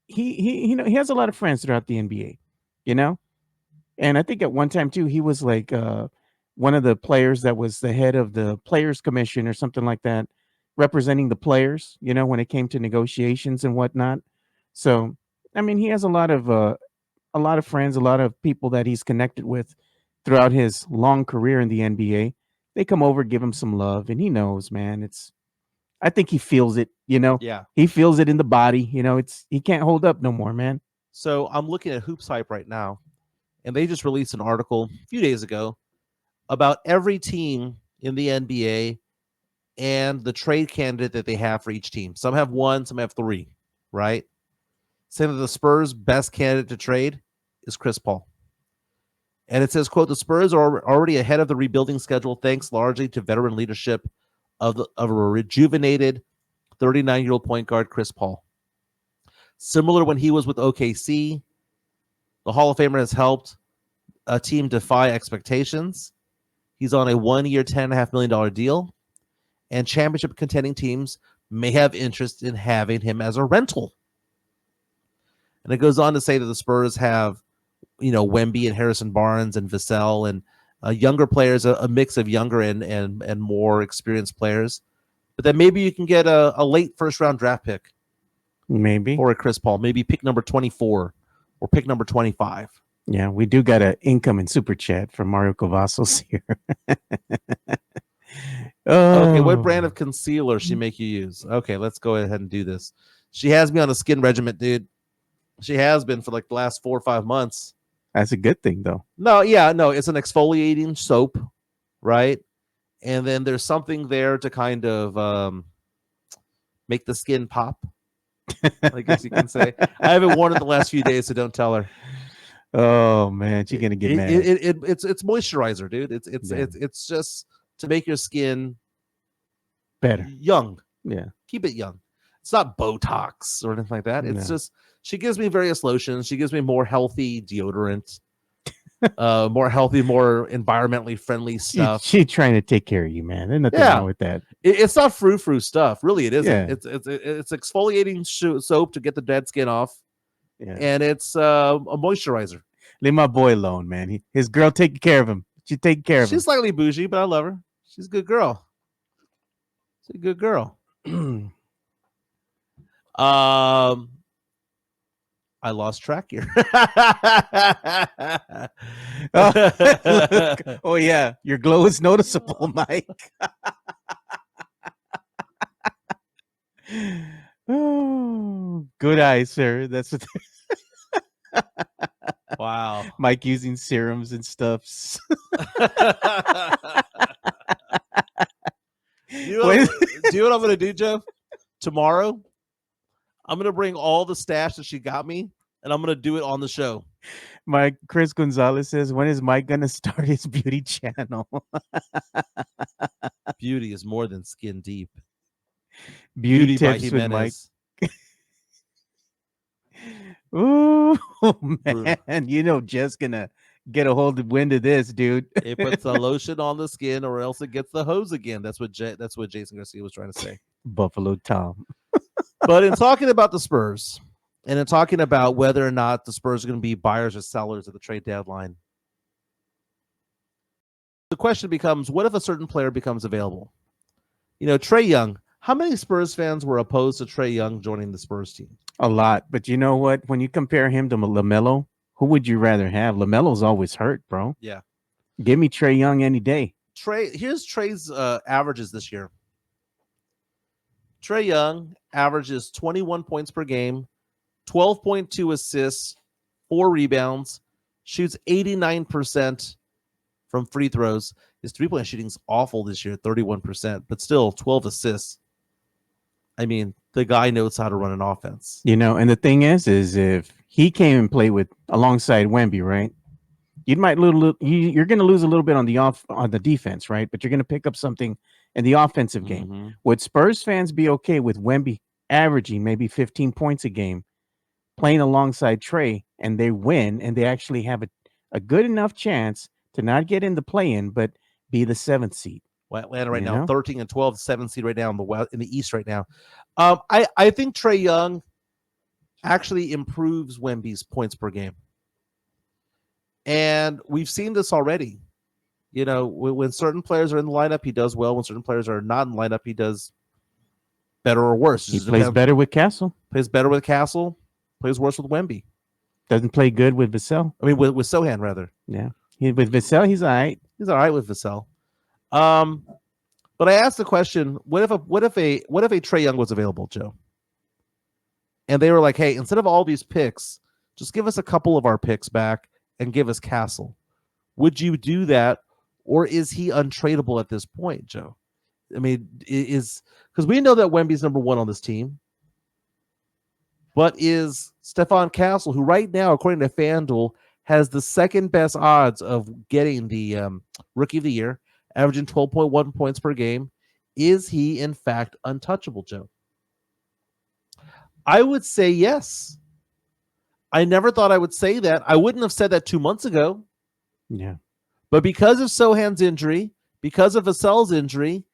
he has a lot of friends throughout the NBA, you know? And I think at one time, too, he was like one of the players that was the head of the Players Commission or something like that, representing the players, you know, when it came to negotiations and whatnot. So, I mean, he has a lot of friends, a lot of people that he's connected with throughout his long career in the NBA. They come over, give him some love, and he knows, man. I think he feels it, you know. Yeah. He feels it in the body, you know. He can't hold up no more, man. So I'm looking at Hoops Hype right now, and they just released an article a few days ago about every team in the NBA and the trade candidate that they have for each team. Some have 1, some have 3, right? Saying that the Spurs' best candidate to trade is Chris Paul. And it says, quote, the Spurs are already ahead of the rebuilding schedule thanks largely to veteran leadership of a rejuvenated 39-year-old point guard, Chris Paul. Similar when he was with OKC, the Hall of Famer has helped a team defy expectations. He's on a 1-year, $10.5 million deal, and championship contending teams may have interest in having him as a rental. And it goes on to say that the Spurs have, Wemby and Harrison Barnes and Vassell and younger players, a mix of younger and more experienced players. But then maybe you can get a late first-round draft pick. Maybe. Or a Chris Paul. Maybe pick number 24 or pick number 25. Yeah, we do got an incoming super chat from Mario Cavazos here. Okay, what brand of concealer she make you use? Okay, let's go ahead and do this. She has me on a skin regimen, dude. She has been for like the last 4 or 5 months. That's a good thing, though. No, it's an exfoliating soap, right? And then there's something there to kind of make the skin pop, I guess you can say. I haven't worn it the last few days, so don't tell her. Oh man, she's gonna get mad. It's moisturizer, dude. It's just to make your skin better, young. Yeah, keep it young. It's not Botox or anything like that. It's just she gives me various lotions. She gives me more healthy deodorant, more healthy, more environmentally friendly stuff. She's trying to take care of you, man. There's nothing wrong with that. It's not frou-frou stuff. Really, it isn't. Yeah. It's exfoliating soap to get the dead skin off. Yeah. And it's a moisturizer. Leave my boy alone, man. His girl taking care of him. She taking care of him. She's slightly bougie, but I love her. She's a good girl. She's a good girl. I lost track here. Oh yeah, your glow is noticeable, Mike. Oh, good eyes, sir. That's what. Wow. Mike using serums and stuffs. Do you know what I'm going to do, Joe? Tomorrow, I'm going to bring all the stash that she got me, and I'm going to do it on the show. Chris Gonzalez says, when is Mike going to start his beauty channel? Beauty is more than skin deep. Beauty tips with Mike. Ooh, man. You know, Jess going to get a hold of wind of this, dude. It puts the lotion on the skin or else it gets the hose again. That's what Jason Garcia was trying to say. Buffalo Tom. But in talking about the Spurs and in talking about whether or not the Spurs are going to be buyers or sellers at the trade deadline, the question becomes, what if a certain player becomes available? You know, Trae Young. How many Spurs fans were opposed to Trae Young joining the Spurs team? A lot. But you know what? When you compare him to LaMelo, who would you rather have? LaMelo's always hurt, bro. Yeah. Give me Trae Young any day. Here's Trae's averages this year. Trae Young averages 21 points per game, 12.2 assists, 4 rebounds, shoots 89% from free throws. His three-point shooting is awful this year, 31%, but still 12 assists. I mean, the guy knows how to run an offense. You know, and the thing is if he came and played alongside Wemby, right? You're going to lose a little bit on the defense, right? But you're going to pick up something in the offensive game. Mm-hmm. Would Spurs fans be okay with Wemby averaging maybe 15 points a game, playing alongside Trae, and they win, and they actually have a good enough chance to not get in the play-in, but be the 7th seed? Atlanta right now, 13 and 12, 7th seed right now in the East right now. I think Trae Young actually improves Wemby's points per game. And we've seen this already. You know, when certain players are in the lineup, he does well. When certain players are not in the lineup, he does better or worse. He plays better with Castle. Plays better with Castle. Plays worse with Wemby. Doesn't play good with Vassell. I mean, with Sohan, rather. Yeah. With Vassell, he's all right. He's all right with Vassell. But I asked the question, what if a Trae Young was available, Joe? And they were like, hey, instead of all these picks, just give us a couple of our picks back and give us Castle. Would you do that, or is he untradeable at this point, Joe? I mean, because we know that Wemby's number one on this team, but is Stephon Castle, who right now, according to FanDuel, has the second best odds of getting the Rookie of the Year, averaging 12.1 points per game, is he in fact untouchable, Joe? I would say yes. I never thought I would say that. I wouldn't have said that 2 months ago. Yeah. But because of Sohan's injury, because of Vassell's injury,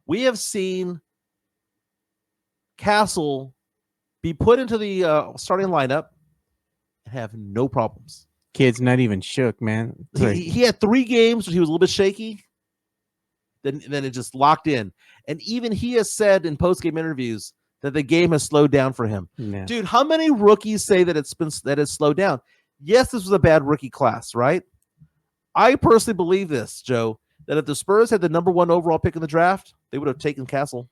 we have seen Castle be put into the starting lineup and have no problems. Kid's not even shook, man. He had 3 games where he was a little bit shaky. Then it just locked in. And even he has said in post-game interviews that the game has slowed down for him. Yeah. Dude, how many rookies say that it's slowed down? Yes, this was a bad rookie class, right? I personally believe this, Joe, that if the Spurs had the number 1 overall pick in the draft, they would have taken Castle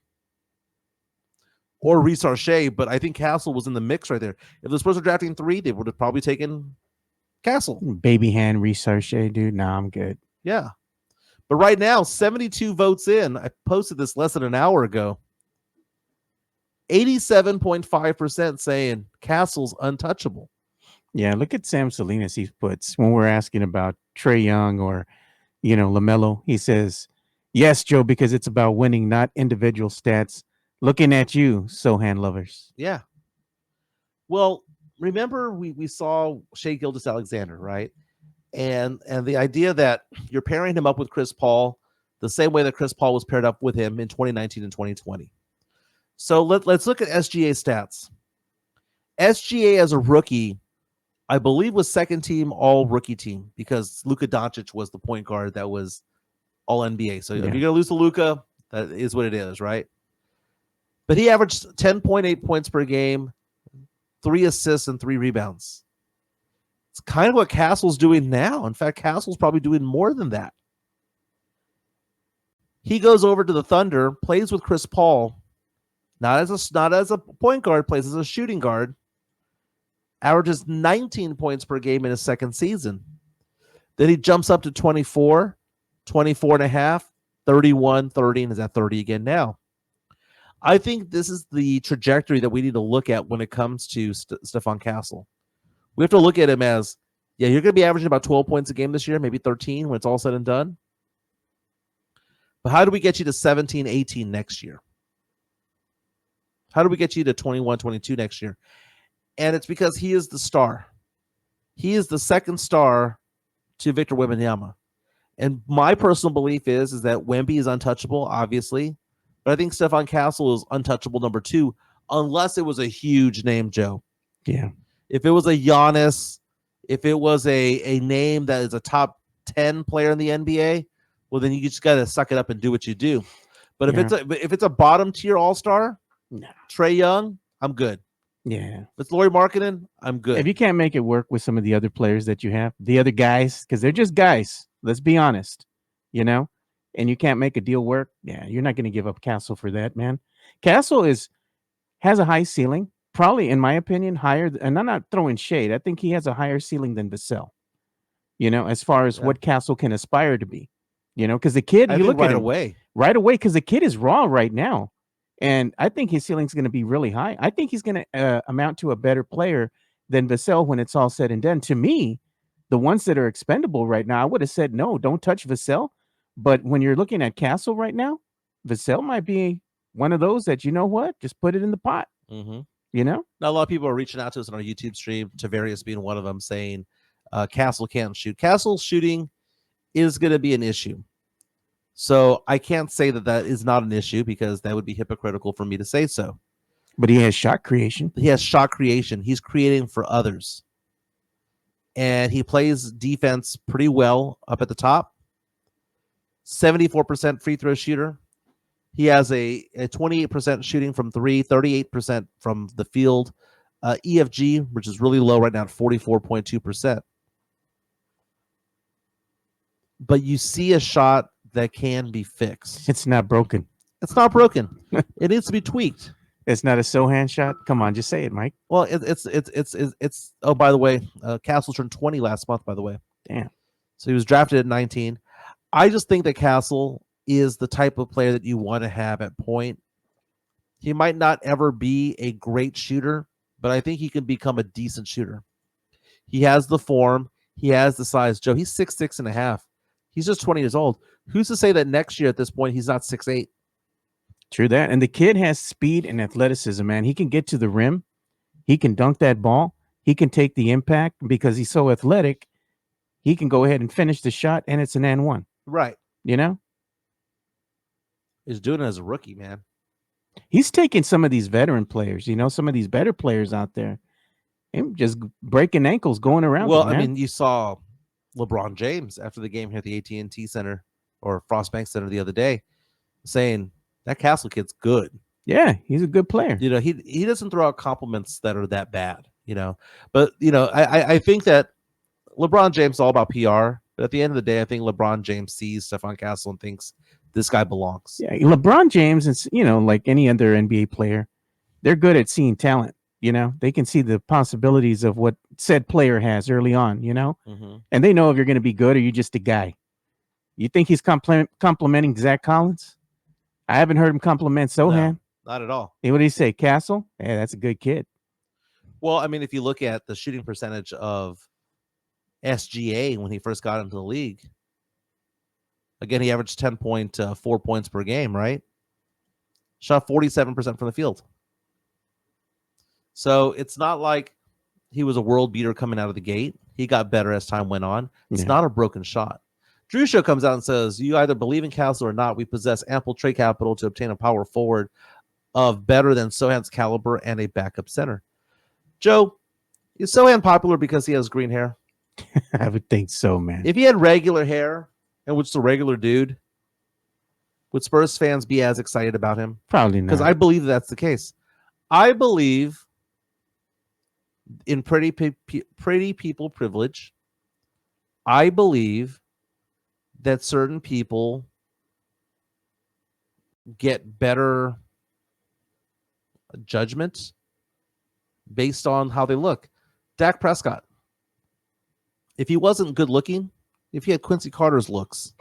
or Reece Shea, but I think Castle was in the mix right there. If the Spurs were drafting 3, they would have probably taken Castle. Baby hand Reece Shea, dude. Nah, I'm good. Yeah. But right now, 72 votes in. I posted this less than an hour ago. 87.5% saying Castle's untouchable. Yeah, look at Sam Salinas he puts when we're asking about Trae Young or, LaMelo. He says, yes, Joe, because it's about winning, not individual stats. Looking at you, Sohan lovers. Yeah. Well, remember we saw Shai Gilgeous-Alexander, right? And the idea that you're pairing him up with Chris Paul the same way that Chris Paul was paired up with him in 2019 and 2020. So let's look at SGA stats. SGA as a rookie, I believe, was second team all rookie team because Luka Doncic was the point guard that was all NBA. So if you're going to lose to Luka, that is what it is, right? But he averaged 10.8 points per game, 3 assists and 3 rebounds. It's kind of what Castle's doing now. In fact, Castle's probably doing more than that. He goes over to the Thunder, plays with Chris Paul, not as a point guard, plays as a shooting guard. averages 19 points per game in his second season. Then he jumps up to 24, 24 and a half, 31, 30, and is at 30 again now. I think this is the trajectory that we need to look at when it comes to Stephon Castle. We have to look at him as, yeah, you're going to be averaging about 12 points a game this year, maybe 13 when it's all said and done. But how do we get you to 17, 18 next year? How do we get you to 21, 22 next year? And it's because he is the star. He is the second star to Victor Wembanyama. And my personal belief is that Wemby is untouchable, obviously. But I think Stephon Castle is untouchable number 2, unless it was a huge name, Joe. Yeah. If it was a Giannis, if it was a name that is a top 10 player in the NBA, well, then you just got to suck it up and do what you do. But if it's a bottom tier all-star, Trae Young, I'm good. Yeah. If it's Lauri Markkanen, I'm good. If you can't make it work with some of the other players that you have, the other guys, because they're just guys, let's be honest, and you can't make a deal work, yeah, you're not going to give up Castle for that, man. Castle has a high ceiling, probably, in my opinion, higher, and I'm not throwing shade. I think he has a higher ceiling than Vassell, as far as what Castle can aspire to be, because the kid, you look at him right away, because the kid is raw right now. And I think his ceiling's going to be really high. I think he's going to amount to a better player than Vassell when it's all said and done. To me, the ones that are expendable right now, I would have said, no, don't touch Vassell. But when you're looking at Castle right now, Vassell might be one of those that, just put it in the pot. Mm-hmm. Now, a lot of people are reaching out to us on our YouTube stream, Tavarius being one of them, saying Castle can't shoot. Castle's shooting is going to be an issue. So I can't say that is not an issue because that would be hypocritical for me to say so. But he has shot creation. He's creating for others. And he plays defense pretty well up at the top. 74% free throw shooter. He has a 28% shooting from 3, 38% from the field. EFG, which is really low right now at 44.2%. But you see a shot that can be fixed. It's not broken. It's not broken. It needs to be tweaked. It's not a Sohan shot. Come on, just say it, Mike. Well, it's. Oh, by the way, Castle turned 20 last month. By the way, damn. So he was drafted at 19. I just think that Castle is the type of player that you want to have at point. He might not ever be a great shooter, but I think he can become a decent shooter. He has the form. He has the size. Joe, he's 6'6" and a half. He's just 20 years old. Who's to say that next year at this point he's not 6'8"? True that. And the kid has speed and athleticism, man. He can get to the rim. He can dunk that ball. He can take the impact because he's so athletic. He can go ahead and finish the shot, and it's an and one. Right. He's doing it as a rookie, man. He's taking some of these veteran players, some of these better players out there, and just breaking ankles going around. Well, I mean, you saw LeBron James after the game here at the AT&T Center or Frost Bank Center the other day saying that Castle kid's good. Yeah, he's a good player. He doesn't throw out compliments that are that bad, But, I think that LeBron James is all about PR. But at the end of the day, I think LeBron James sees Stephon Castle and thinks this guy belongs. Yeah, LeBron James is, like any other NBA player, they're good at seeing talent. They can see the possibilities of what said player has early on, Mm-hmm. And they know if you're going to be good or you're just a guy. You think he's complimenting Zach Collins? I haven't heard him compliment Sohan. No, not at all. Hey, what did he say? Castle? Yeah, that's a good kid. Well, I mean, if you look at the shooting percentage of SGA when he first got into the league, again, he averaged 10.4 points per game, right? Shot 47% from the field. So it's not like he was a world beater coming out of the gate. He got better as time went on. It's not a broken shot. Drew Show comes out and says, you either believe in Castle or not. We possess ample trade capital to obtain a power forward of better than Sohan's caliber and a backup center. Joe, is Sohan popular because he has green hair? I would think so, man. If he had regular hair and was just a regular dude, would Spurs fans be as excited about him? Probably not. Because I believe that's the case. I believe in pretty people privilege. I believe that certain people get better judgment based on how they look. Dak Prescott. If he wasn't good looking, if he had Quincy Carter's looks,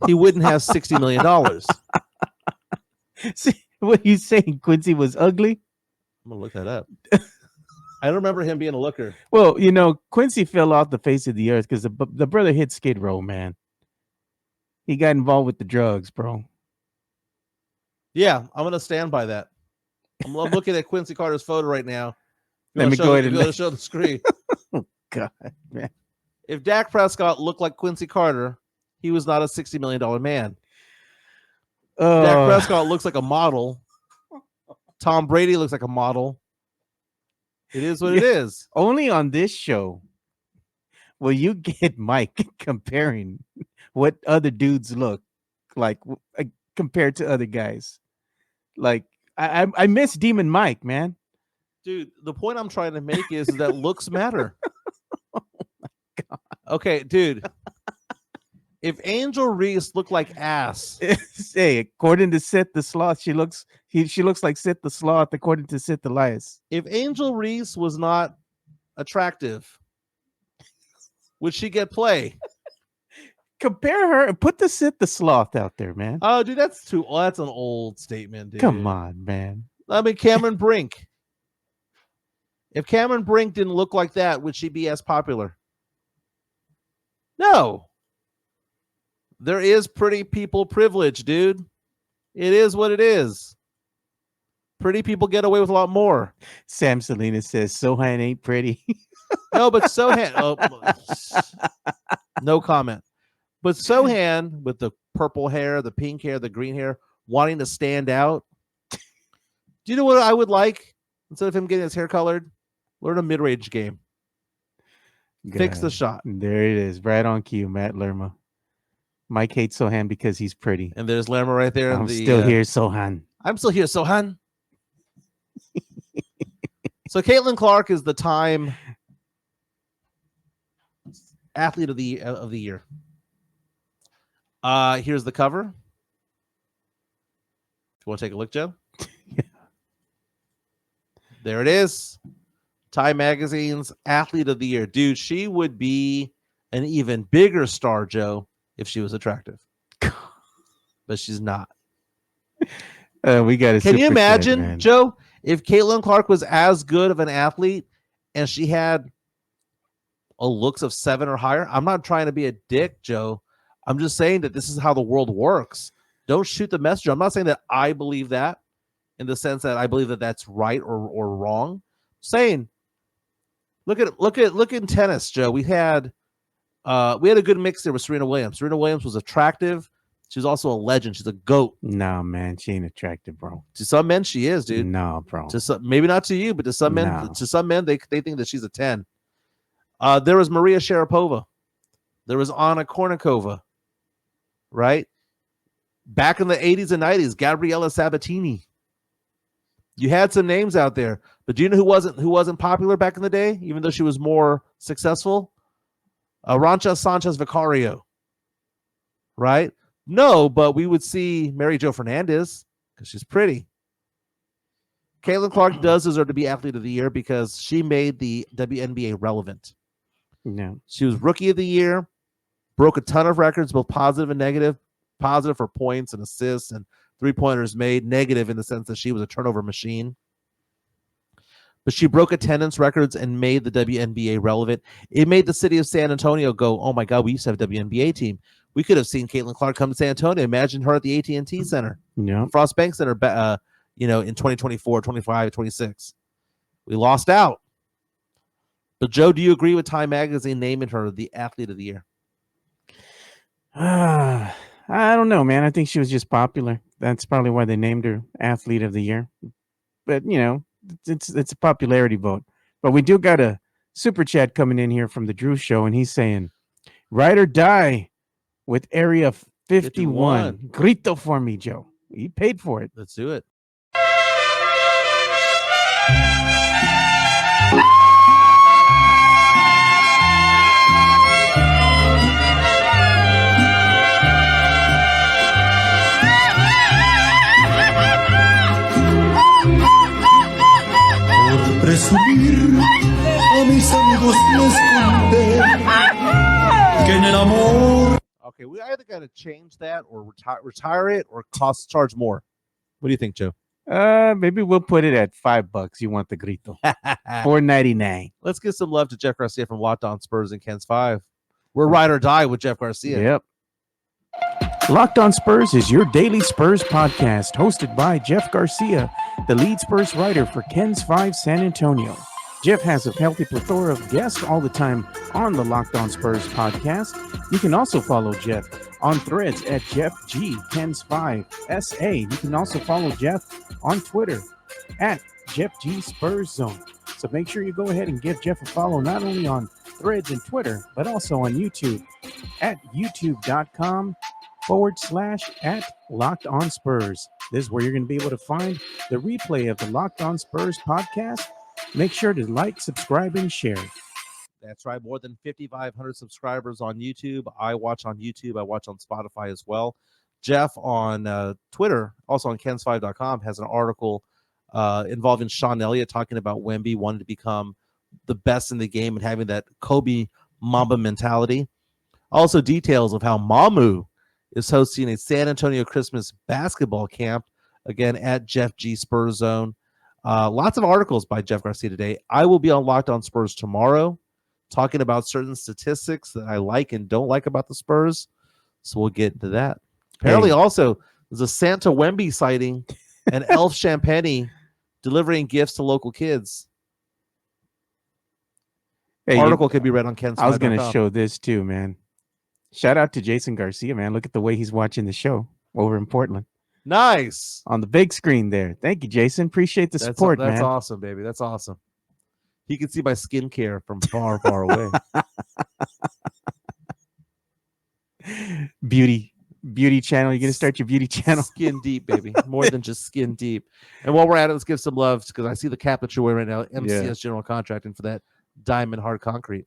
he wouldn't have $60 million. See, what you saying? Quincy was ugly? I'm going to look that up. I don't remember him being a looker. Well, Quincy fell off the face of the earth because the brother hit Skid Row, man. He got involved with the drugs, bro. Yeah, I'm going to stand by that. I'm looking at Quincy Carter's photo right now. Let me go ahead and show the screen. Oh, God, man. If Dak Prescott looked like Quincy Carter, he was not a $60 million man. Dak Prescott looks like a model. Tom Brady looks like a model. It is what it is. Only on this show will you get Mike comparing what other dudes look like compared to other guys. Like, I miss Demon Mike, man. Dude, the point I'm trying to make is that looks matter. Oh my God. Okay, dude. If Angel Reese looked like ass, hey, according to Sith the Sloth, she looks like Sith the Sloth. According to Sith Elias, if Angel Reese was not attractive, would she get play? Compare her and put the Sith the Sloth out there, man. Oh, dude, that's an old statement, dude. Come on, man. I mean, Cameron Brink. If Cameron Brink didn't look like that, would she be as popular? No. There is pretty people privilege, dude. It is what it is. Pretty people get away with a lot more. Sam Salinas says Sohan ain't pretty. No, but Sohan. No comment. But Sohan with the purple hair, the pink hair, the green hair, wanting to stand out. Do you know what I would like? Instead of him getting his hair colored, learn a mid-range game. God. Fix the shot. There it is. Right on cue, Matt Lerma. Mike hates Sohan because he's pretty. And there's Lerma right there. I'm still here, Sohan. I'm still here, Sohan. So Caitlin Clark is the Time Athlete of the Year. Here's the cover. You want to take a look, Joe? Yeah. There it is. Time Magazine's Athlete of the Year. Dude, she would be an even bigger star, Joe, if she was attractive. But she's not. We got to. Can you imagine, Joe, if Caitlin Clark was as good of an athlete and she had a looks of 7 or higher? I'm not trying to be a dick, Joe. I'm just saying that this is how the world works. Don't shoot the messenger. I'm not saying that I believe that in the sense that I believe that that's right or wrong. I'm saying, look in tennis, Joe. We had a good mix there with Serena Williams. Serena Williams was attractive. She's also a legend. She's a GOAT. No, man, she ain't attractive, bro. To some men, she is, dude. No, bro. To some, maybe not to you, but to some men, they think that she's a 10. There was Maria Sharapova. There was Anna Kournikova. Right? Back in the 80s and 90s, Gabriella Sabatini. You had some names out there, but do you know who wasn't popular back in the day, even though she was more successful? Arantxa Sanchez Vicario. Right? No, but we would see Mary Jo Fernandez because she's pretty. Caitlin Clark does deserve to be Athlete of the Year because she made the WNBA relevant. No. She was Rookie of the Year, broke a ton of records, both positive and negative. Positive for points and assists and three-pointers made, negative in the sense that she was a turnover machine. But she broke attendance records and made the WNBA relevant. It made the city of San Antonio go, oh my God, we used to have a WNBA team. We could have seen Caitlin Clark come to San Antonio. Imagine her at the AT&T Center. Yeah. Frost Bank Center, in 2024, 25, 26. We lost out. But Joe, do you agree with Time Magazine naming her the Athlete of the Year? I don't know, man. I think she was just popular. That's probably why they named her Athlete of the Year. But, it's a popularity vote. But we do got a super chat coming in here from the Drew Show, and he's saying, ride or die with Area 51. Grito for me, Joe. He paid for it. Let's do it. Presumir Okay, we either got to change that or retire it or charge more. What do you think, Joe? Maybe we'll put it at $5. You want the grito? $4.99. Let's give some love to Jeff Garcia from Locked On Spurs and Ken's 5. We're ride or die with Jeff Garcia. Yep. Locked On Spurs is your daily Spurs podcast, hosted by Jeff Garcia, the lead Spurs writer for Ken's 5 San Antonio. Jeff has a healthy plethora of guests all the time on the Locked On Spurs podcast. You can also follow Jeff on Threads at Jeff G Ken's 5 SA. You can also follow Jeff on Twitter at Jeff G Spurs Zone. So make sure you go ahead and give Jeff a follow not only on Threads and Twitter, but also on YouTube at youtube.com/@LockedOnSpurs. This is where you're going to be able to find the replay of the Locked On Spurs podcast. Make sure to like, subscribe, and share. That's right. More than 5,500 subscribers on YouTube. I watch on YouTube. I watch on Spotify as well. Jeff on Twitter, also on Kens5.com, has an article involving Sean Elliott talking about Wemby wanting to become the best in the game and having that Kobe Mamba mentality. Also details of how Mamu is hosting a San Antonio Christmas basketball camp, again, at Jeff G Spurs Zone. Lots of articles by Jeff Garcia today. I will be on Locked On Spurs tomorrow, talking about certain statistics that I like and don't like about the Spurs. So we'll get into that. Apparently, also, there's a Santa Wemby sighting and Elf Champagne delivering gifts to local kids. Hey, article could be read on Ken's. I was going to show this too, man. Shout out to Jason Garcia, man. Look at the way he's watching the show over in Portland. Nice. On the big screen there. Thank you, Jason. Appreciate the support, man. That's awesome, baby. That's awesome. He can see my skincare from far, far away. Beauty channel. You're going to start your beauty channel. Skin deep, baby. More than just skin deep. And while we're at it, let's give some love because I see the cap that you're wearing right now. MCS General Contracting for that diamond hard concrete.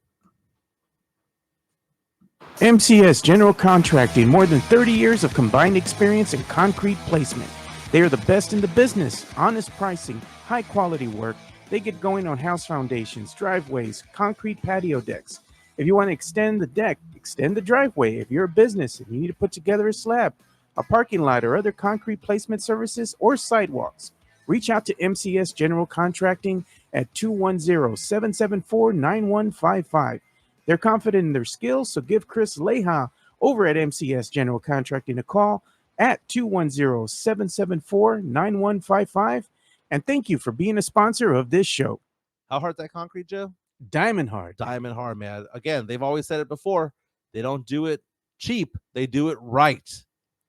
MCS General Contracting, more than 30 years of combined experience in concrete placement. They are the best in the business. Honest pricing, high quality work. They get going on house foundations, driveways, concrete patio decks. If you want to extend the deck, extend the driveway. If you're a business and you need to put together a slab, a parking lot, or other concrete placement services or sidewalks, reach out to MCS General Contracting at 210-774-9155. They're confident in their skills, so give Chris Leha over at MCS General Contracting a call at 210-774-9155. And thank you for being a sponsor of this show. How hard's that concrete, Joe? Diamond hard. Diamond hard, man. Again, they've always said it before. They don't do it cheap. They do it right.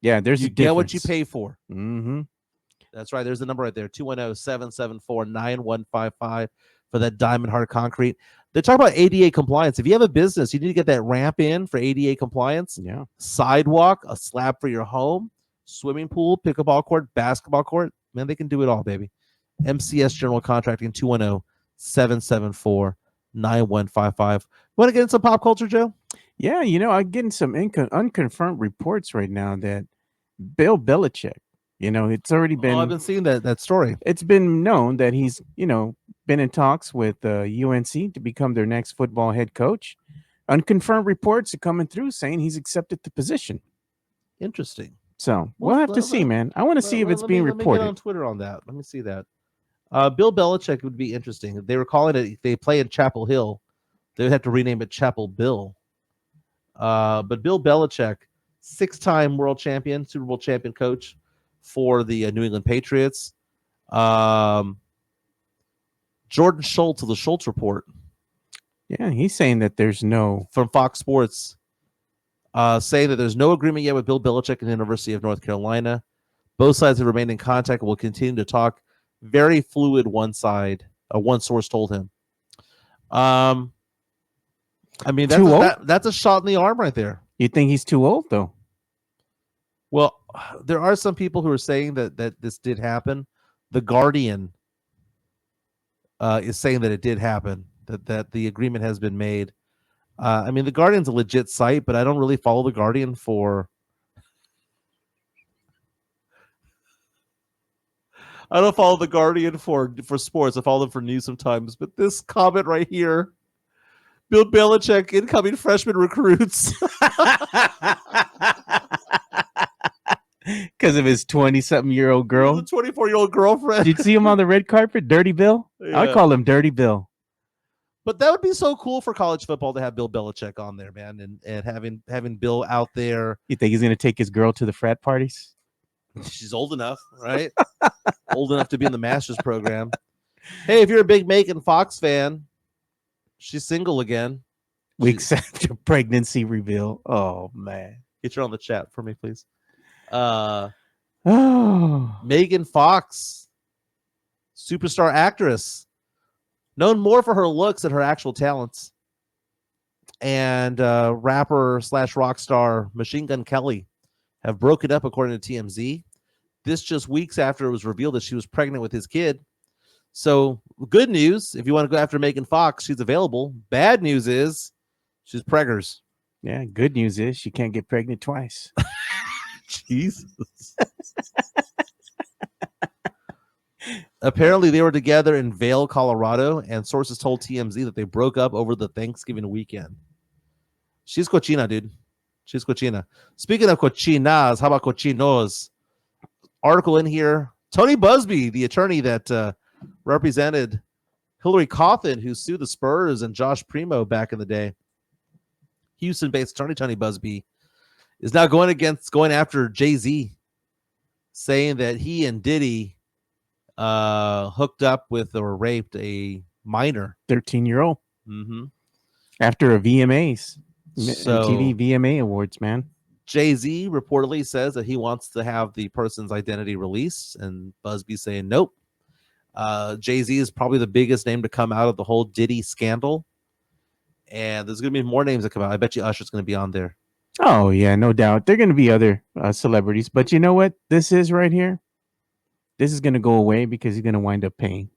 Yeah, there's you a difference. Get what you pay for. Mm-hmm. That's right. There's the number right there, 210-774-9155 for that diamond hard concrete. They talk about ADA compliance. If you have a business, you need to get that ramp in for ADA compliance. Yeah. Sidewalk, a slab for your home, swimming pool, pickleball court, basketball court. Man, they can do it all, baby. MCS General Contracting, 210-774-9155. Want to get into some pop culture, Joe? Yeah, I'm getting some unconfirmed reports right now that Bill Belichick, it's already been... I've been seeing that story. It's been known that he's, been in talks with UNC to become their next football head coach. Unconfirmed reports are coming through saying he's accepted the position. Interesting. So we'll have to see, man. I want to see if it's being reported. Let me get on Twitter on that. Let me see that. Bill Belichick would be interesting. They were calling it, they play in Chapel Hill. They would have to rename it Chapel Bill. But Bill Belichick, 6-time world champion, Super Bowl champion coach for the New England Patriots. Jordan Schultz of the Schultz Report. Yeah, he's saying that there's no... From Fox Sports, saying that there's no agreement yet with Bill Belichick and the University of North Carolina. Both sides have remained in contact and will continue to talk. Very fluid, one source told him. I mean, that's a shot in the arm right there. You think he's too old, though? Well, there are some people who are saying that this did happen. The Guardian is saying that it did happen, that the agreement has been made. I mean, the Guardian's a legit site, but I don't really follow the Guardian for... I don't follow the Guardian for sports. I follow them for news sometimes. But this comment right here, Bill Belichick, incoming freshman recruits. Because of his 20-something-year-old girl. The 24-year-old girlfriend. Did you see him on the red carpet? Dirty Bill? Yeah. I call him Dirty Bill. But that would be so cool for college football to have Bill Belichick on there, man, and having Bill out there. You think he's going to take his girl to the frat parties? She's old enough, right? Old enough to be in the master's program. Hey, if you're a big Megan Fox fan, she's single again. Weeks after pregnancy reveal. Oh, man. Get her on the chat for me, please. Oh, Megan Fox, superstar actress, known more for her looks than her actual talents. And rapper / rock star Machine Gun Kelly have broken up, according to TMZ. This just weeks after it was revealed that she was pregnant with his kid. So good news, if you want to go after Megan Fox, she's available. Bad news is she's preggers. Yeah, good news is she can't get pregnant twice. Jesus. Apparently, they were together in Vail, Colorado, and sources told TMZ that they broke up over the Thanksgiving weekend. She's cochina, dude. She's cochina. Speaking of cochinas, how about cochinos? Article in here. Tony Busby, the attorney that represented Hillary Coffin, who sued the Spurs and Josh Primo back in the day. Houston-based attorney Tony Busby is now going after Jay-Z, saying that he and Diddy hooked up with or raped a minor 13-year-old. Mm-hmm. After a VMAs. So, TV VMA Awards, man. Jay-Z reportedly says that he wants to have the person's identity released, and Busby saying nope. Jay-Z is probably the biggest name to come out of the whole Diddy scandal, and there's going to be more names that come out. I bet you Usher's going to be on there. Oh, yeah, no doubt. There are going to be other celebrities. But you know what this is right here? This is going to go away because he's going to wind up paying.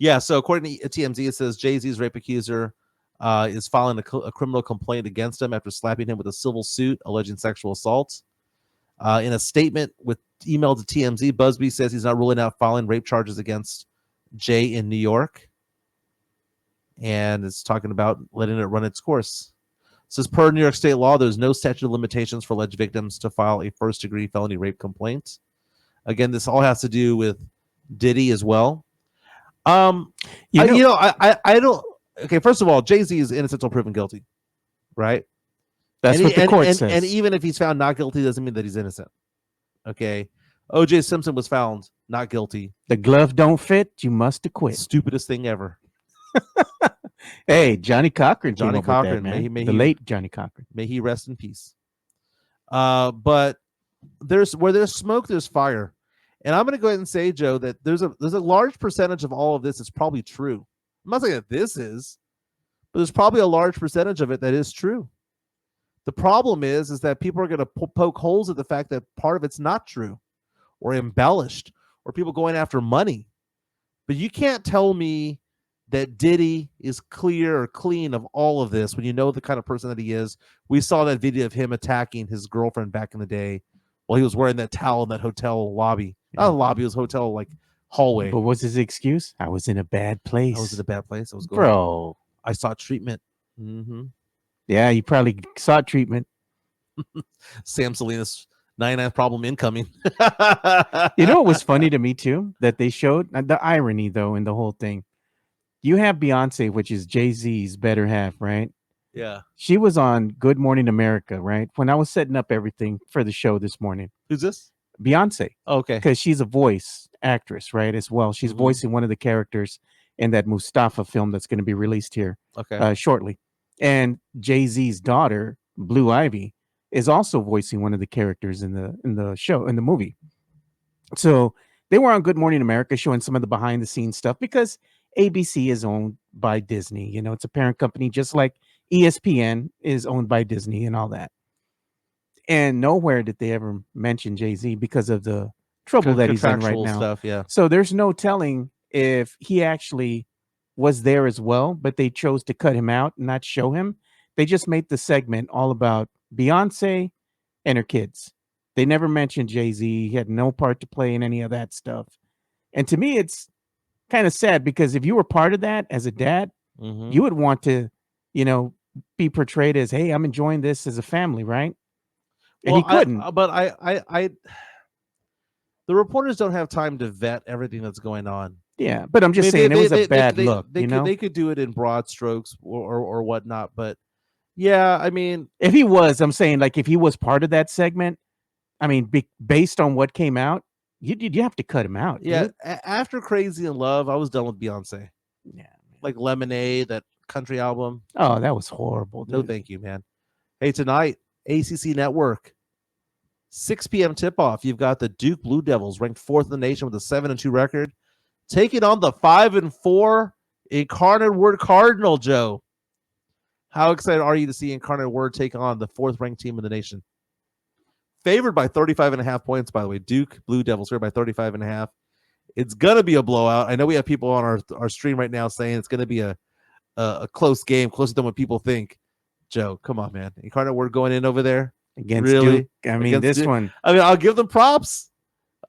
Yeah, so according to TMZ, it says Jay-Z's rape accuser is filing a criminal complaint against him after slapping him with a civil suit alleging sexual assault. In a statement emailed to TMZ, Busby says he's not ruling out filing rape charges against Jay in New York. And it's talking about letting it run its course. It says, per New York state law, there's no statute of limitations for alleged victims to file a first-degree felony rape complaint. Again, this all has to do with Diddy as well. I don't. Okay, first of all, Jay-Z is innocent until proven guilty, right? That's what the court says. And even if he's found not guilty, doesn't mean that he's innocent. Okay, O.J. Simpson was found not guilty. The glove don't fit, you must acquit. Stupidest thing ever. Hey, Johnny Cochran. Johnny Cochran, the late Johnny Cochran. May he rest in peace. But where there's smoke, there's fire. And I'm going to go ahead and say, Joe, that there's a large percentage of all of this is probably true. I'm not saying that this is, but there's probably a large percentage of it that is true. The problem is that people are going to poke holes at the fact that part of it's not true or embellished or people going after money. But you can't tell me that Diddy is clear or clean of all of this when you know the kind of person that he is. We saw that video of him attacking his girlfriend back in the day while he was wearing that towel in that hotel lobby. Not a lobby, it was hotel hallway. But what's his excuse? I was in a bad place. I was in a bad place. Bro. I sought treatment. Mm-hmm. Yeah, you probably sought treatment. Sam Salinas, 99th problem incoming. You know what was funny to me too? That they showed the irony though in the whole thing. You have Beyonce, which is Jay-Z's better half, right? Yeah. She was on Good Morning America, right? When I was setting up everything for the show this morning. Who's this? Beyonce. Oh, okay. Because she's a voice actress, right? As well. She's voicing one of the characters in that Mustafa film that's going to be released here shortly. And Jay-Z's daughter, Blue Ivy, is also voicing one of the characters in the show, in the movie. So they were on Good Morning America showing some of the behind the scenes stuff because ABC is owned by Disney. You know, it's a parent company, just like ESPN is owned by Disney and all that. And nowhere did they ever mention Jay-Z because of the trouble that he's in right now. Stuff, yeah. So there's no telling if he actually was there as well, but they chose to cut him out and not show him. They just made the segment all about Beyonce and her kids. They never mentioned Jay-Z. He had no part to play in any of that stuff. And to me, it's kind of sad because if you were part of that as a dad, you would want to be portrayed as, hey, I'm enjoying this as a family, right? And well, he couldn't. The reporters don't have time to vet everything that's going on. Yeah, but I'm just saying it was a bad look. They could do it in broad strokes or whatnot, but yeah, I mean, if he was, I'm saying, like, if he was part of that segment, I mean, based on what came out, you have to cut him out. Yeah, dude. After Crazy in Love, I was done with Beyonce. Yeah, like Lemonade, that country album. Oh, that was horrible. Dude. No, thank you, man. Hey, tonight, ACC Network, 6 p.m. tip-off. You've got the Duke Blue Devils, ranked 4th in the nation with a 7-2 record, taking on the 5-4 Incarnate Word Cardinal, Joe. How excited are you to see Incarnate Word take on the 4th-ranked team in the nation? Favored by 35.5 points, by the way. Duke Blue Devils favored by 35.5. It's going to be a blowout. I know we have people on our stream right now saying it's going to be a close game, closer than what people think. Joe, come on, man. Incarnate Word going in over there. Against Duke. I mean, this one. I mean, I'll give them props.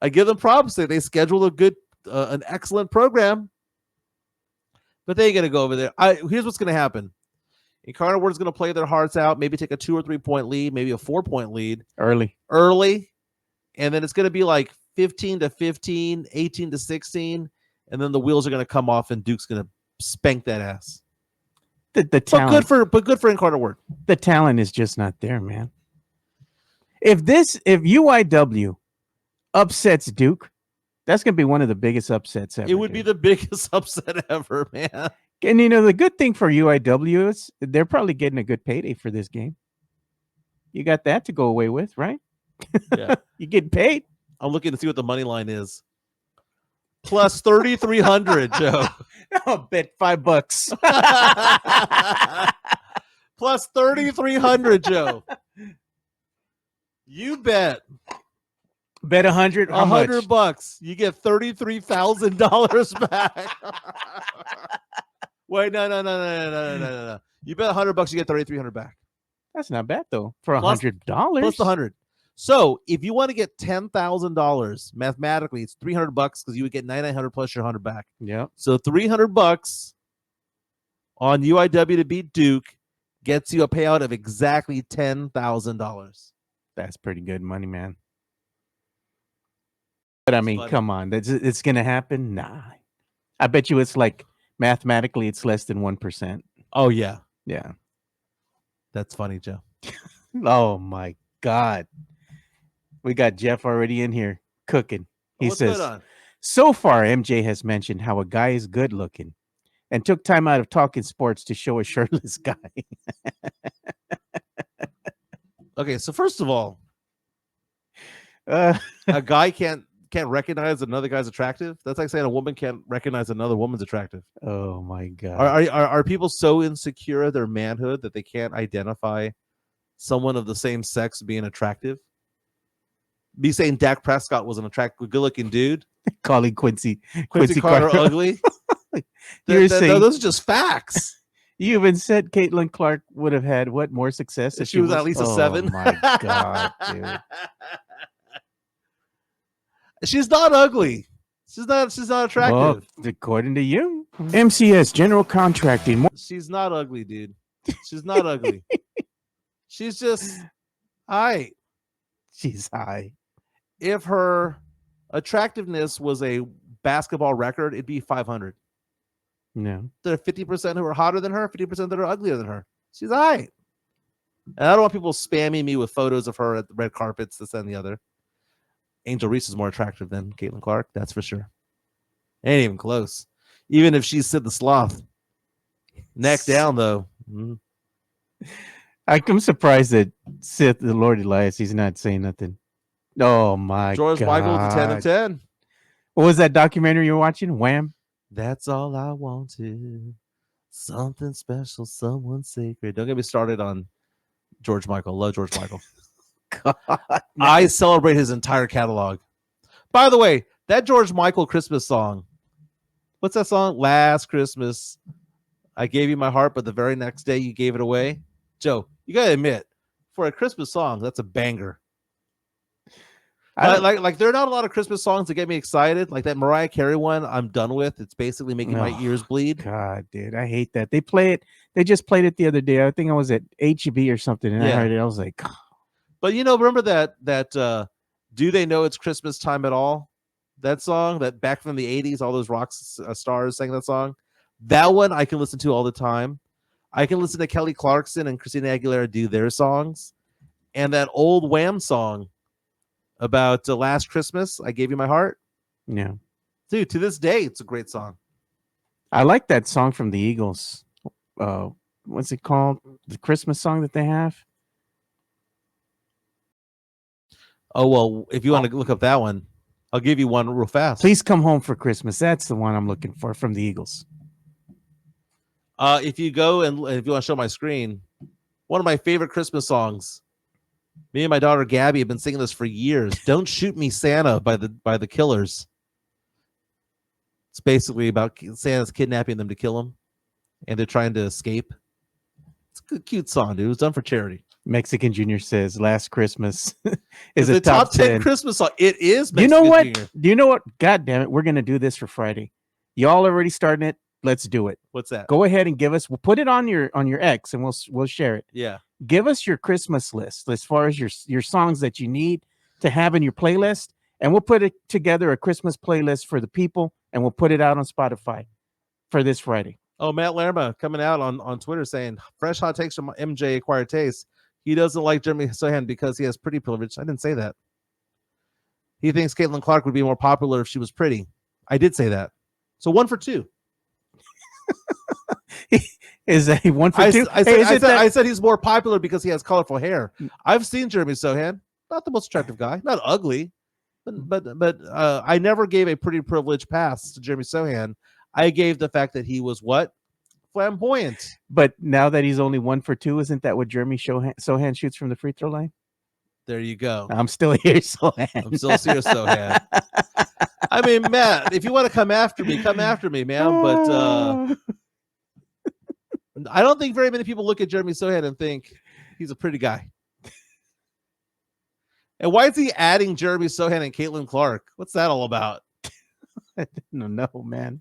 They scheduled a good, an excellent program. But they ain't going to go over there. Here's what's going to happen. Incarnate Word's going to play their hearts out, maybe take a 2 or 3 point lead, maybe a 4-point lead. Early. And then it's going to be like 15-15, 18-16. And then the wheels are going to come off and Duke's going to spank that ass. The talent. But good for Incarnate Word. The talent is just not there, man. If UIW upsets Duke, that's going to be one of the biggest upsets ever. It would be the biggest upset ever, man. And the good thing for UIW is they're probably getting a good payday for this game. You got that to go away with, right? Yeah. You get paid. I'm looking to see what the money line is. Plus 3,300, Joe. I'll bet $5. Plus 3,300, Joe. You bet. Bet 100. How much? $100. You get $33,000 back. Wait, no. You bet $100, you get 3,300 back. That's not bad though for $100. Plus the 100. So if you want to get $10,000, mathematically, it's $300 because you would get 9,900 plus your 100 back. Yeah. So $300 on UIW to beat Duke gets you a payout of exactly $10,000. That's pretty good money, man. But I mean, come on, it's gonna happen. Nah, I bet you it's like mathematically, it's less than 1%. Oh yeah. That's funny, Joe. Oh my God. We got Jeff already in here cooking. He says, so far, MJ has mentioned how a guy is good looking and took time out of talking sports to show a shirtless guy. Okay, so first of all, a guy can't recognize another guy's attractive. That's like saying a woman can't recognize another woman's attractive. Oh my God. Are people so insecure of their manhood that they can't identify someone of the same sex being attractive? Be saying Dak Prescott was an attractive, good-looking dude. Calling Quincy Carter ugly. Those are just facts. You even said Caitlin Clark would have had more success if she was at least a 7. Oh my God, dude. She's not ugly. She's not attractive. Well, according to you. MCS General Contracting. She's not ugly, dude. She's not ugly. She's just high. She's high. If her attractiveness was a basketball record, it'd be 500. No. There are 50% who are hotter than her, 50% that are uglier than her. She's all right. And I don't want people spamming me with photos of her at the red carpets, this and the other. Angel Reese is more attractive than Caitlin Clark, that's for sure. Ain't even close. Even if she's Sid the Sloth. Neck down, though. I'm surprised that Sith, the Lord Elias, he's not saying nothing. Oh, my George God. Michael, the 10 of 10. What was that documentary you were watching? Wham? That's all I wanted. Something special, someone sacred. Don't get me started on George Michael. Love George Michael. God, I celebrate his entire catalog. By the way, that George Michael Christmas song. What's that song? Last Christmas, I gave you my heart, but the very next day you gave it away. Joe, you got to admit, for a Christmas song, that's a banger. Like there are not a lot of Christmas songs that get me excited. Like that Mariah Carey one, I'm done with. It's basically making my ears bleed. God, dude, I hate that. They play it. They just played it the other day. I think I was at HEB or something, and I heard it. I was like, oh. But remember that Do They Know It's Christmas Time at All? That song that back from the 80s, all those rock stars sang that song. That one I can listen to all the time. I can listen to Kelly Clarkson and Christina Aguilera do their songs. And that old Wham song about Last Christmas, I Gave You My Heart. Yeah. Dude, to this day, it's a great song. I like that song from the Eagles. What's it called? The Christmas song that they have? Oh, well, if you want to look up that one, I'll give you one real fast. Please Come Home for Christmas. That's the one I'm looking for from the Eagles. If you go and if you want to show my screen, one of my favorite Christmas songs. Me and my daughter Gabby have been singing this for years. Don't Shoot Me, Santa by the Killers. It's basically about Santa's kidnapping them to kill him, and they're trying to escape. It's a good, cute song, dude. It was done for charity. Mexican Junior says Last Christmas is a top 10 Christmas song. It is. Mexican you know what? Junior. Do you know what? God damn it. We're going to do this for Friday. Y'all already starting it. Let's do it. What's that? Go ahead and give us. We'll put it on your X and we'll share it. Yeah. Give us your Christmas list as far as your songs that you need to have in your playlist, and we'll put it together a Christmas playlist for the people, and we'll put it out on Spotify for this Friday. Oh, Matt Lerma coming out on Twitter saying fresh hot takes from MJ Acquired Taste. He doesn't like Jeremy Sohan because he has pretty privilege. I didn't say that. He thinks Caitlin Clark would be more popular if she was pretty. I did say that. So 1 for 2. Is a 1 for 2? I said he's more popular because he has colorful hair. I've seen Jeremy Sohan, not the most attractive guy, not ugly, but I never gave a pretty privilege pass to Jeremy Sohan. I gave the fact that he was what? Flamboyant. But now that he's only 1 for 2, isn't that what Jeremy Sohan shoots from the free throw line? There you go. I'm still here, Sohan. I'm still here, Sohan. I mean, Matt, if you want to come after me, man. But I don't think very many people look at Jeremy Sohan and think he's a pretty guy. And why is he adding Jeremy Sohan and Caitlin Clark? What's that all about? I don't know, man.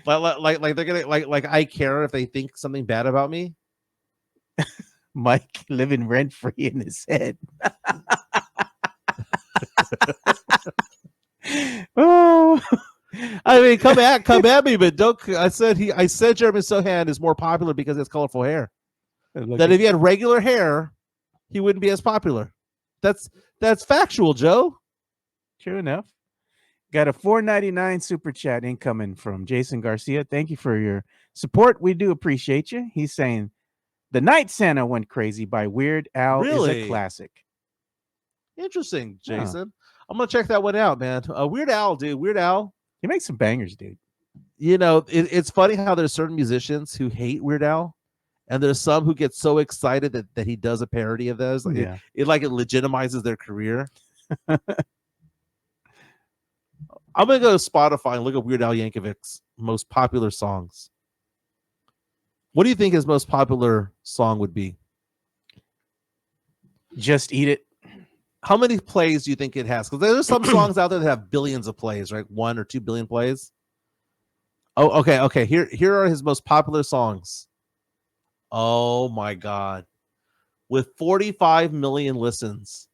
Like they're gonna like I care if they think something bad about me. Mike living rent free in his head. Oh, I mean, come at me, but don't. I said Jeremy Sohan is more popular because he has colorful hair. That if he had regular hair, he wouldn't be as popular. That's factual, Joe. True enough. Got a $4.99 super chat incoming from Jason Garcia. Thank you for your support. We do appreciate you. He's saying The Night Santa Went Crazy by Weird Al is a classic. Interesting, Jason. I'm going to check that one out, man. Weird Al, dude. Weird Al. He makes some bangers, dude. You know, it's funny how there's certain musicians who hate Weird Al, and there's some who get so excited that he does a parody of those. Like it legitimizes their career. I'm going to go to Spotify and look at Weird Al Yankovic's most popular songs. What do you think his most popular song would be? Just Eat It. How many plays do you think it has? Because there's some songs out there that have billions of plays, right? 1 or 2 billion plays. Oh, okay. Here are his most popular songs. Oh my God. With 45 million listens.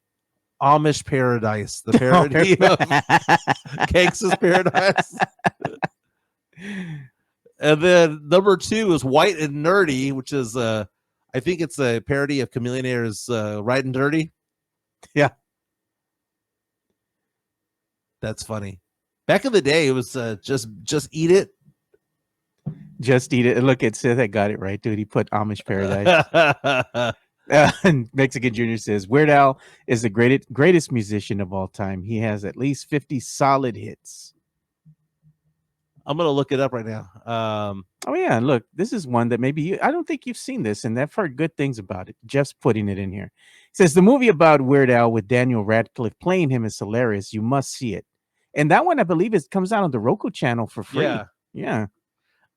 Amish Paradise, the parody of Cakes' Paradise. And then number 2 is White and Nerdy, which is I think it's a parody of Chameleonaire's Right and Dirty. Yeah. That's funny. Back in the day, it was just Eat It. Just Eat It. Look at Seth, I got it right, dude. He put Amish Paradise. And Mexican Junior says Weird Al is the greatest musician of all time. He has at least 50 solid hits. I'm gonna look it up right now. Oh yeah, look, this is one that maybe I don't think you've seen this, and I've heard good things about it. Jeff's putting it in here. He says the movie about Weird Al with Daniel Radcliffe playing him is hilarious. You must see it. And that one, I believe, comes out on the Roku channel for free. Yeah.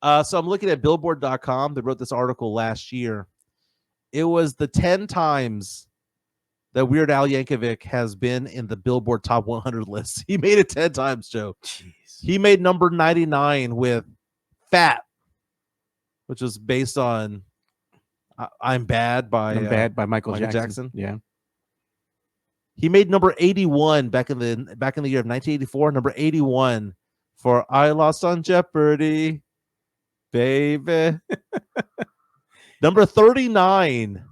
So I'm looking at Billboard.com. They wrote this article last year. It was the 10 times that Weird Al Yankovic has been in the Billboard Top 100 list. He made it 10 times, Joe. Jeez. He made number 99 with Fat, which was based on I'm Bad by Michael Jackson. Yeah. He made number 81 back in the year of 1984. Number 81 for I Lost on Jeopardy, baby. Number 39,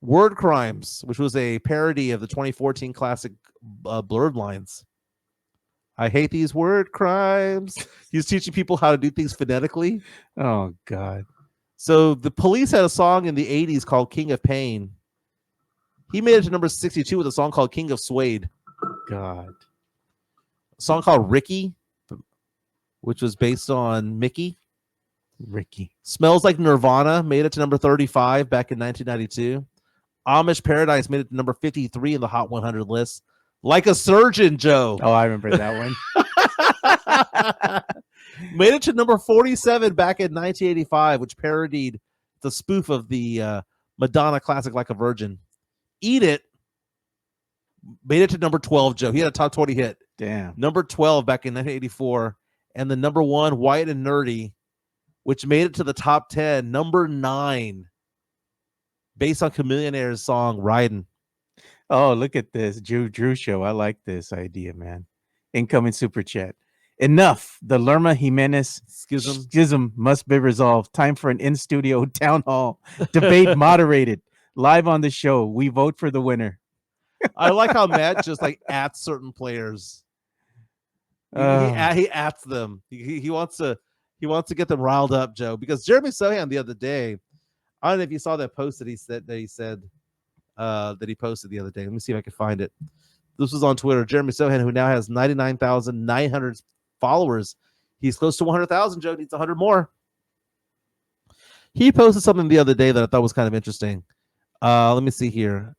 Word Crimes, which was a parody of the 2014 classic Blurred Lines. I hate these word crimes. He's teaching people how to do things phonetically. Oh, God. So the Police had a song in the 80s called King of Pain. He made it to number 62 with a song called King of Suede. God. A song called Ricky, which was based on Mickey. Ricky. Smells Like Nirvana made it to number 35 back in 1992. Amish Paradise made it to number 53 in the Hot 100 list. Like a Surgeon, Joe. Oh, I remember that one. Made it to number 47 back in 1985, which parodied the spoof of the Madonna classic Like a Virgin. Eat It made it to number 12, Joe. He had a top 20 hit. Damn. Number 12 back in 1984. And the number 1, White and Nerdy, which made it to the top 10, number 9, based on Chameleonaire's song Ridin'. Oh, look at this. Drew show. I like this idea, man. Incoming super chat. Enough. The Lerma Jimenez schism must be resolved. Time for an in-studio town hall. Debate moderated. Live on the show. We vote for the winner. I like how Matt just like at certain players. He ats them. He wants to get them riled up, Joe. Because Jeremy Sohan the other day, I don't know if you saw that post that he said that he posted the other day. Let me see if I can find it. This was on Twitter. Jeremy Sohan, who now has 99,900 followers. He's close to 100,000, Joe. Needs 100 more. He posted something the other day that I thought was kind of interesting. Let me see here.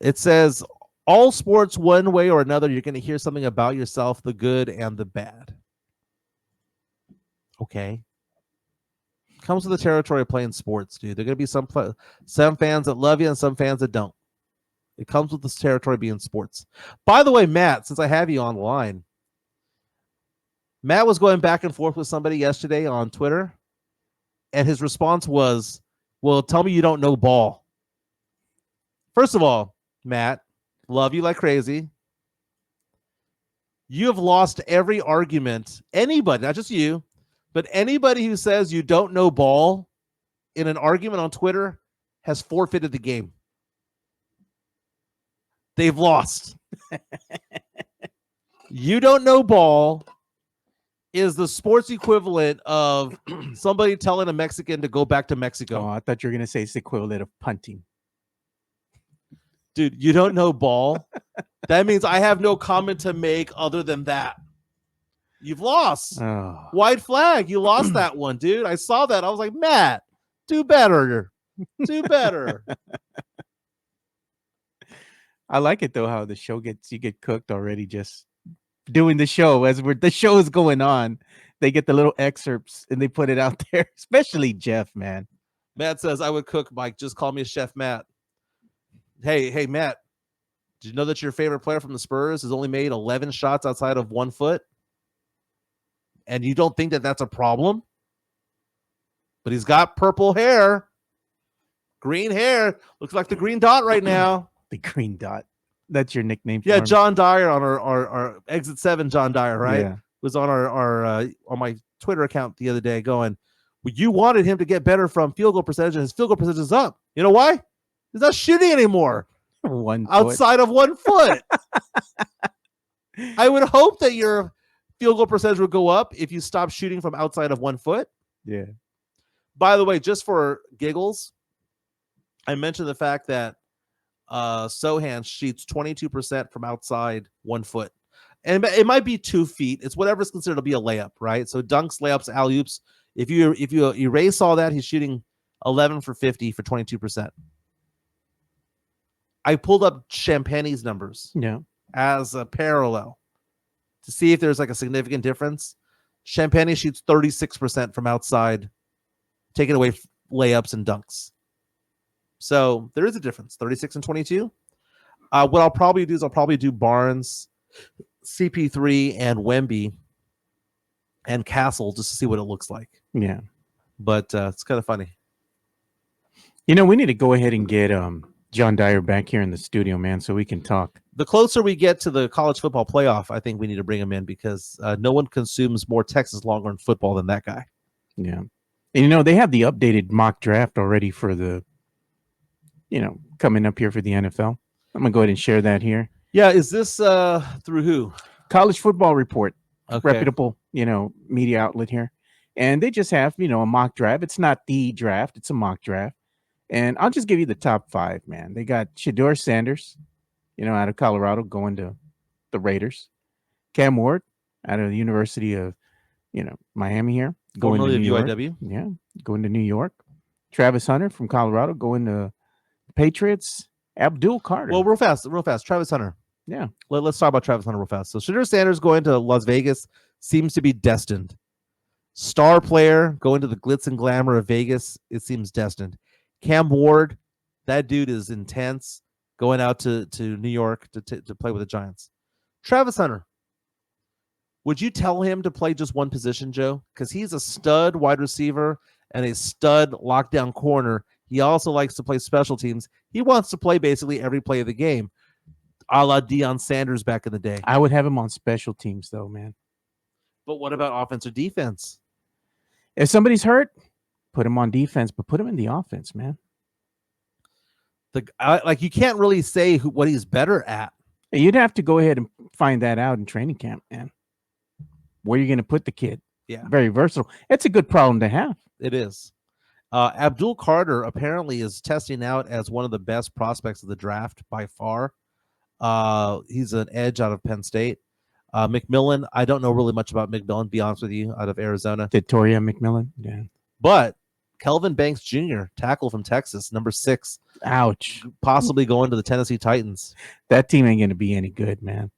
It says, all sports, one way or another, you're going to hear something about yourself, the good and the bad. Okay. Comes with the territory of playing sports, dude. There are going to be some fans that love you and some fans that don't. It comes with this territory being sports. By the way, Matt, since I have you on the line, Matt was going back and forth with somebody yesterday on Twitter, and his response was, well, tell me you don't know ball. First of all, Matt, love you like crazy. You have lost every argument. Anybody, not just you, but anybody who says you don't know ball in an argument on Twitter has forfeited the game. They've lost. You don't know ball is the sports equivalent of somebody telling a Mexican to go back to Mexico. Oh, I thought you were going to say it's the equivalent of punting. Dude, you don't know ball? That means I have no comment to make other than that. You've lost. Oh. White flag. You lost that one, dude. I saw that. I was like, Matt, do better. Do better. I like it, though, how the show you get cooked already just doing the show. The show is going on, they get the little excerpts and they put it out there, especially Jeff, man. Matt says, I would cook, Mike. Just call me Chef Matt. Hey, Matt, did you know that your favorite player from the Spurs has only made 11 shots outside of 1 foot? And you don't think that that's a problem? But he's got purple hair. Green hair. Looks like the green dot right now. The green dot. That's your nickname. Yeah, John Dyer on our Exit 7, John Dyer, right? Yeah. Was on on my Twitter account the other day going, well, you wanted him to get better from field goal percentage, and his field goal percentage is up. You know why? He's not shooting anymore. Outside of 1 foot. I would hope that your field goal percentage would go up if you stop shooting from outside of 1 foot. Yeah. By the way, just for giggles, I mentioned the fact that Sohan shoots 22% from outside 1 foot. And it might be 2 feet. It's whatever's considered to be a layup, right? So dunks, layups, alley-oops. If you erase all that, he's shooting 11 for 50 for 22%. I pulled up Champagne's numbers as a parallel to see if there's like a significant difference. Champagne shoots 36% from outside, taking away layups and dunks. So there is a difference, 36 and 22. What I'll probably do is I'll probably do Barnes, CP3, and Wemby and Castle just to see what it looks like. Yeah. But it's kind of funny. We need to go ahead and get John Dyer back here in the studio, man, so we can talk. The closer we get to the college football playoff, I think we need to bring him in because no one consumes more Texas Longhorn football than that guy. Yeah. And, they have the updated mock draft already for the, coming up here for the NFL. I'm going to go ahead and share that here. Yeah. Is this through who? College Football Report. Okay. Reputable, media outlet here. And they just have, a mock draft. It's not the draft. It's a mock draft. And I'll just give you the top 5, man. They got Shedeur Sanders, out of Colorado going to the Raiders. Cam Ward out of the University of, Miami here. Going to New York. UIW. Yeah, going to New York. Travis Hunter from Colorado going to the Patriots. Abdul Carter. Well, real fast. Travis Hunter. Yeah. Let's talk about Travis Hunter real fast. So Shedeur Sanders going to Las Vegas seems to be destined. Star player going to the glitz and glamour of Vegas, it seems destined. Cam Ward, that dude is intense, going out to New York to play with the Giants. Travis Hunter, would you tell him to play just one position, Joe? Because he's a stud wide receiver and a stud lockdown corner. He also likes to play special teams. He wants to play basically every play of the game, a la Deion Sanders back in the day. I would have him on special teams, though, man. But what about offense or defense? If somebody's hurt, put him on defense, but put him in the offense, man. You can't really say what he's better at. You'd have to go ahead and find that out in training camp, man. Where you're going to put the kid. Yeah. Very versatile. It's a good problem to have. It is. Abdul Carter apparently is testing out as one of the best prospects of the draft by far. He's an edge out of Penn State. McMillan, I don't know really much about McMillan, to be honest with you, out of Arizona. Victoria McMillan, yeah. But Kelvin Banks Jr., tackle from Texas, number 6. Ouch. Possibly going to the Tennessee Titans. That team ain't going to be any good, man.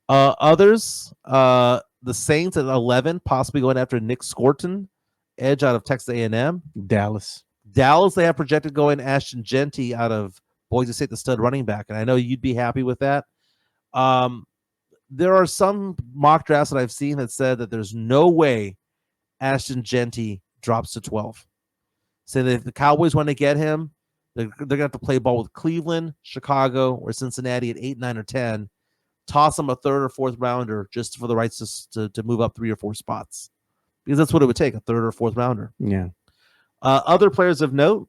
Others, the Saints at 11, possibly going after Nick Scorton, edge out of Texas A&M. Dallas, they have projected going Ashton Genty out of Boise State, the stud running back. And I know you'd be happy with that. There are some mock drafts that I've seen that said that there's no way Ashton Genty drops to 12. So that if the Cowboys want to get him, they're going to have to play ball with Cleveland, Chicago, or Cincinnati at 8, 9, or 10. Toss him a 3rd or 4th rounder just for the rights to move up 3 or 4 spots. Because that's what it would take, a 3rd or 4th rounder. Yeah. Other players of note,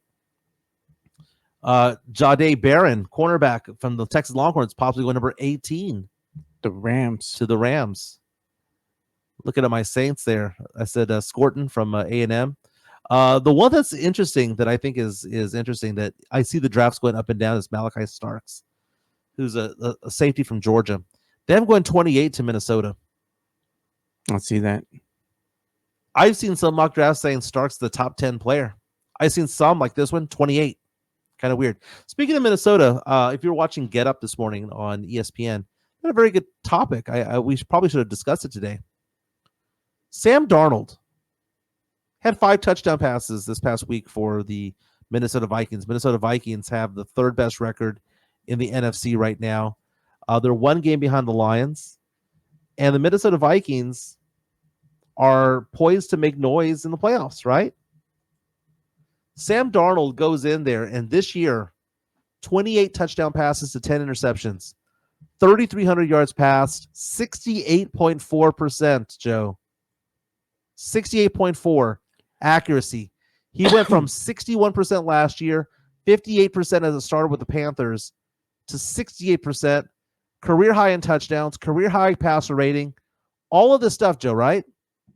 Jahdae Barron, cornerback from the Texas Longhorns, possibly going number 18. The Rams. To the Rams. Looking at my Saints there. I said Scorton from A&M. The one that's interesting that I think is interesting that I see the drafts going up and down is Malachi Starks, who's a safety from Georgia. They have him going 28 to Minnesota. I'll see that. I've seen some mock drafts saying Starks the top 10 player. I've seen some like this one, 28. Kind of weird. Speaking of Minnesota, if you're watching Get Up this morning on ESPN, a very good topic. We probably should have discussed it today. Sam Darnold had 5 touchdown passes this past week for the Minnesota Vikings. Minnesota Vikings have the 3rd best record in the NFC right now. They're 1 game behind the Lions. And the Minnesota Vikings are poised to make noise in the playoffs, right? Sam Darnold goes in there, and this year, 28 touchdown passes to 10 interceptions. 3,300 yards passed, 68.4%, Joe. 68.4 accuracy. He went from 61% last year, 58% as a starter with the Panthers, to 68%, career high in touchdowns, career high passer rating, all of this stuff, Joe, right?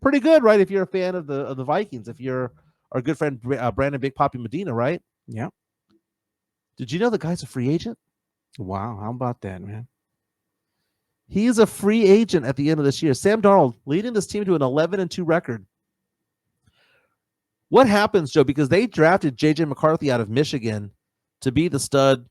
Pretty good, right? If you're a fan of the Vikings, if you're our good friend Brandon Big Papi Medina, right? Yeah. Did you know the guy's a free agent? Wow, how about that, man? He is a free agent at the end of this year. Sam Darnold leading this team to an 11-2 record. What happens, Joe? Because they drafted J.J. McCarthy out of Michigan to be the stud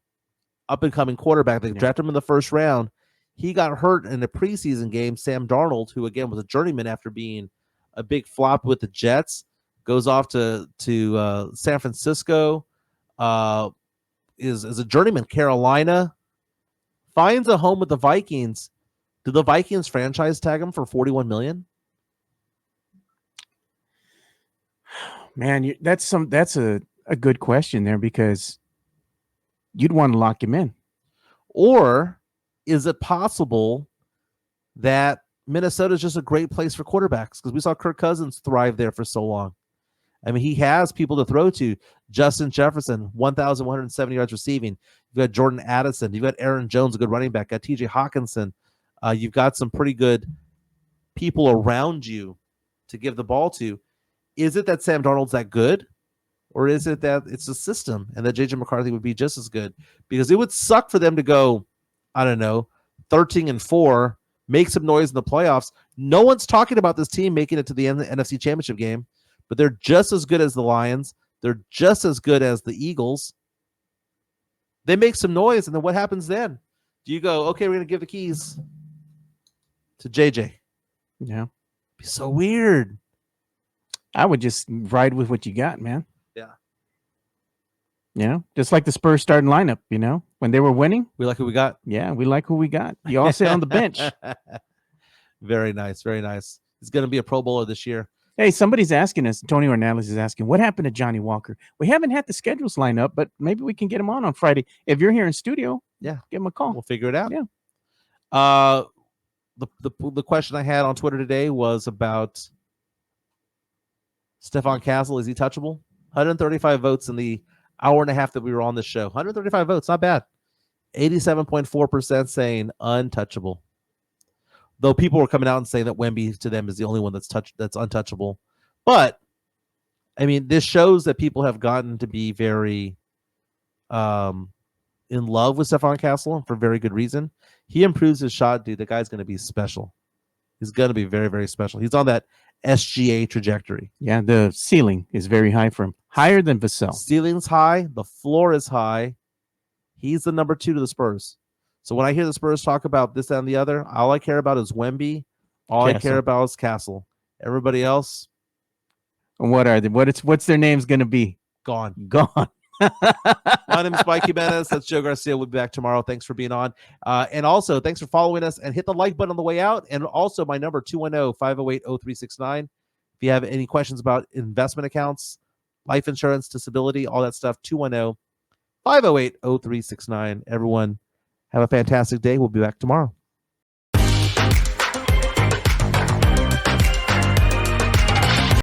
up-and-coming quarterback. They drafted him in the 1st round. He got hurt in a preseason game. Sam Darnold, who, again, was a journeyman after being a big flop with the Jets, goes off to San Francisco, is a journeyman. Carolina finds a home with the Vikings. Did the Vikings franchise tag him for $41 million? Man, that's a good question there, because you'd want to lock him in. Or is it possible that Minnesota is just a great place for quarterbacks? Because we saw Kirk Cousins thrive there for so long. I mean, he has people to throw to. Justin Jefferson, 1,170 yards receiving. You've got Jordan Addison. You've got Aaron Jones, a good running back. Got T.J. Hawkinson. You've got some pretty good people around you to give the ball to. Is it that Sam Darnold's that good? Or is it that it's a system and that J.J. McCarthy would be just as good? Because it would suck for them to go, I don't know, 13-4, make some noise in the playoffs. No one's talking about this team making it to the NFC Championship game, but they're just as good as the Lions. They're just as good as the Eagles. They make some noise, and then what happens then? Do you go, okay, we're going to give the keys to JJ? Yeah. It'd be so weird. I would just ride with what you got, man. Yeah. You know, just like the Spurs starting lineup, you know, when they were winning. We like who we got. Yeah, we like who we got. You all sit on the bench. Very nice. Very nice. He's going to be a Pro Bowler this year. Hey, somebody's asking us, Tony Ornelas is asking, what happened to Johnny Walker? We haven't had the schedules line up, but maybe we can get him on Friday. If you're here in studio, yeah, give him a call. We'll figure it out. Yeah. The question I had on Twitter today was about Stephon Castle. Is he touchable? 135 votes in the hour and a half that we were on this show. 135 votes, not bad. 87.4% saying untouchable. Though people were coming out and saying that Wemby to them is the only one that's untouchable. But I mean, this shows that people have gotten to be very in love with Stephon Castle for very good reason. He improves his shot, dude. The guy's going to be special. He's going to be very, very special. He's on that SGA trajectory. Yeah, the ceiling is very high for him. Higher than Vassell. Ceiling's high. The floor is high. He's the number 2 to the Spurs. So when I hear the Spurs talk about this, that, and the other, all I care about is Wemby. All I care about is Castle. Everybody else. And what are they? What's their names going to be? Gone. My name is Mike Jimenez. That's Joe Garcia. We'll be back tomorrow. Thanks for being on. And also, thanks for following us. And hit the like button on the way out. And also, my number, 210-508-0369. If you have any questions about investment accounts, life insurance, disability, all that stuff, 210-508-0369. Everyone, have a fantastic day. We'll be back tomorrow.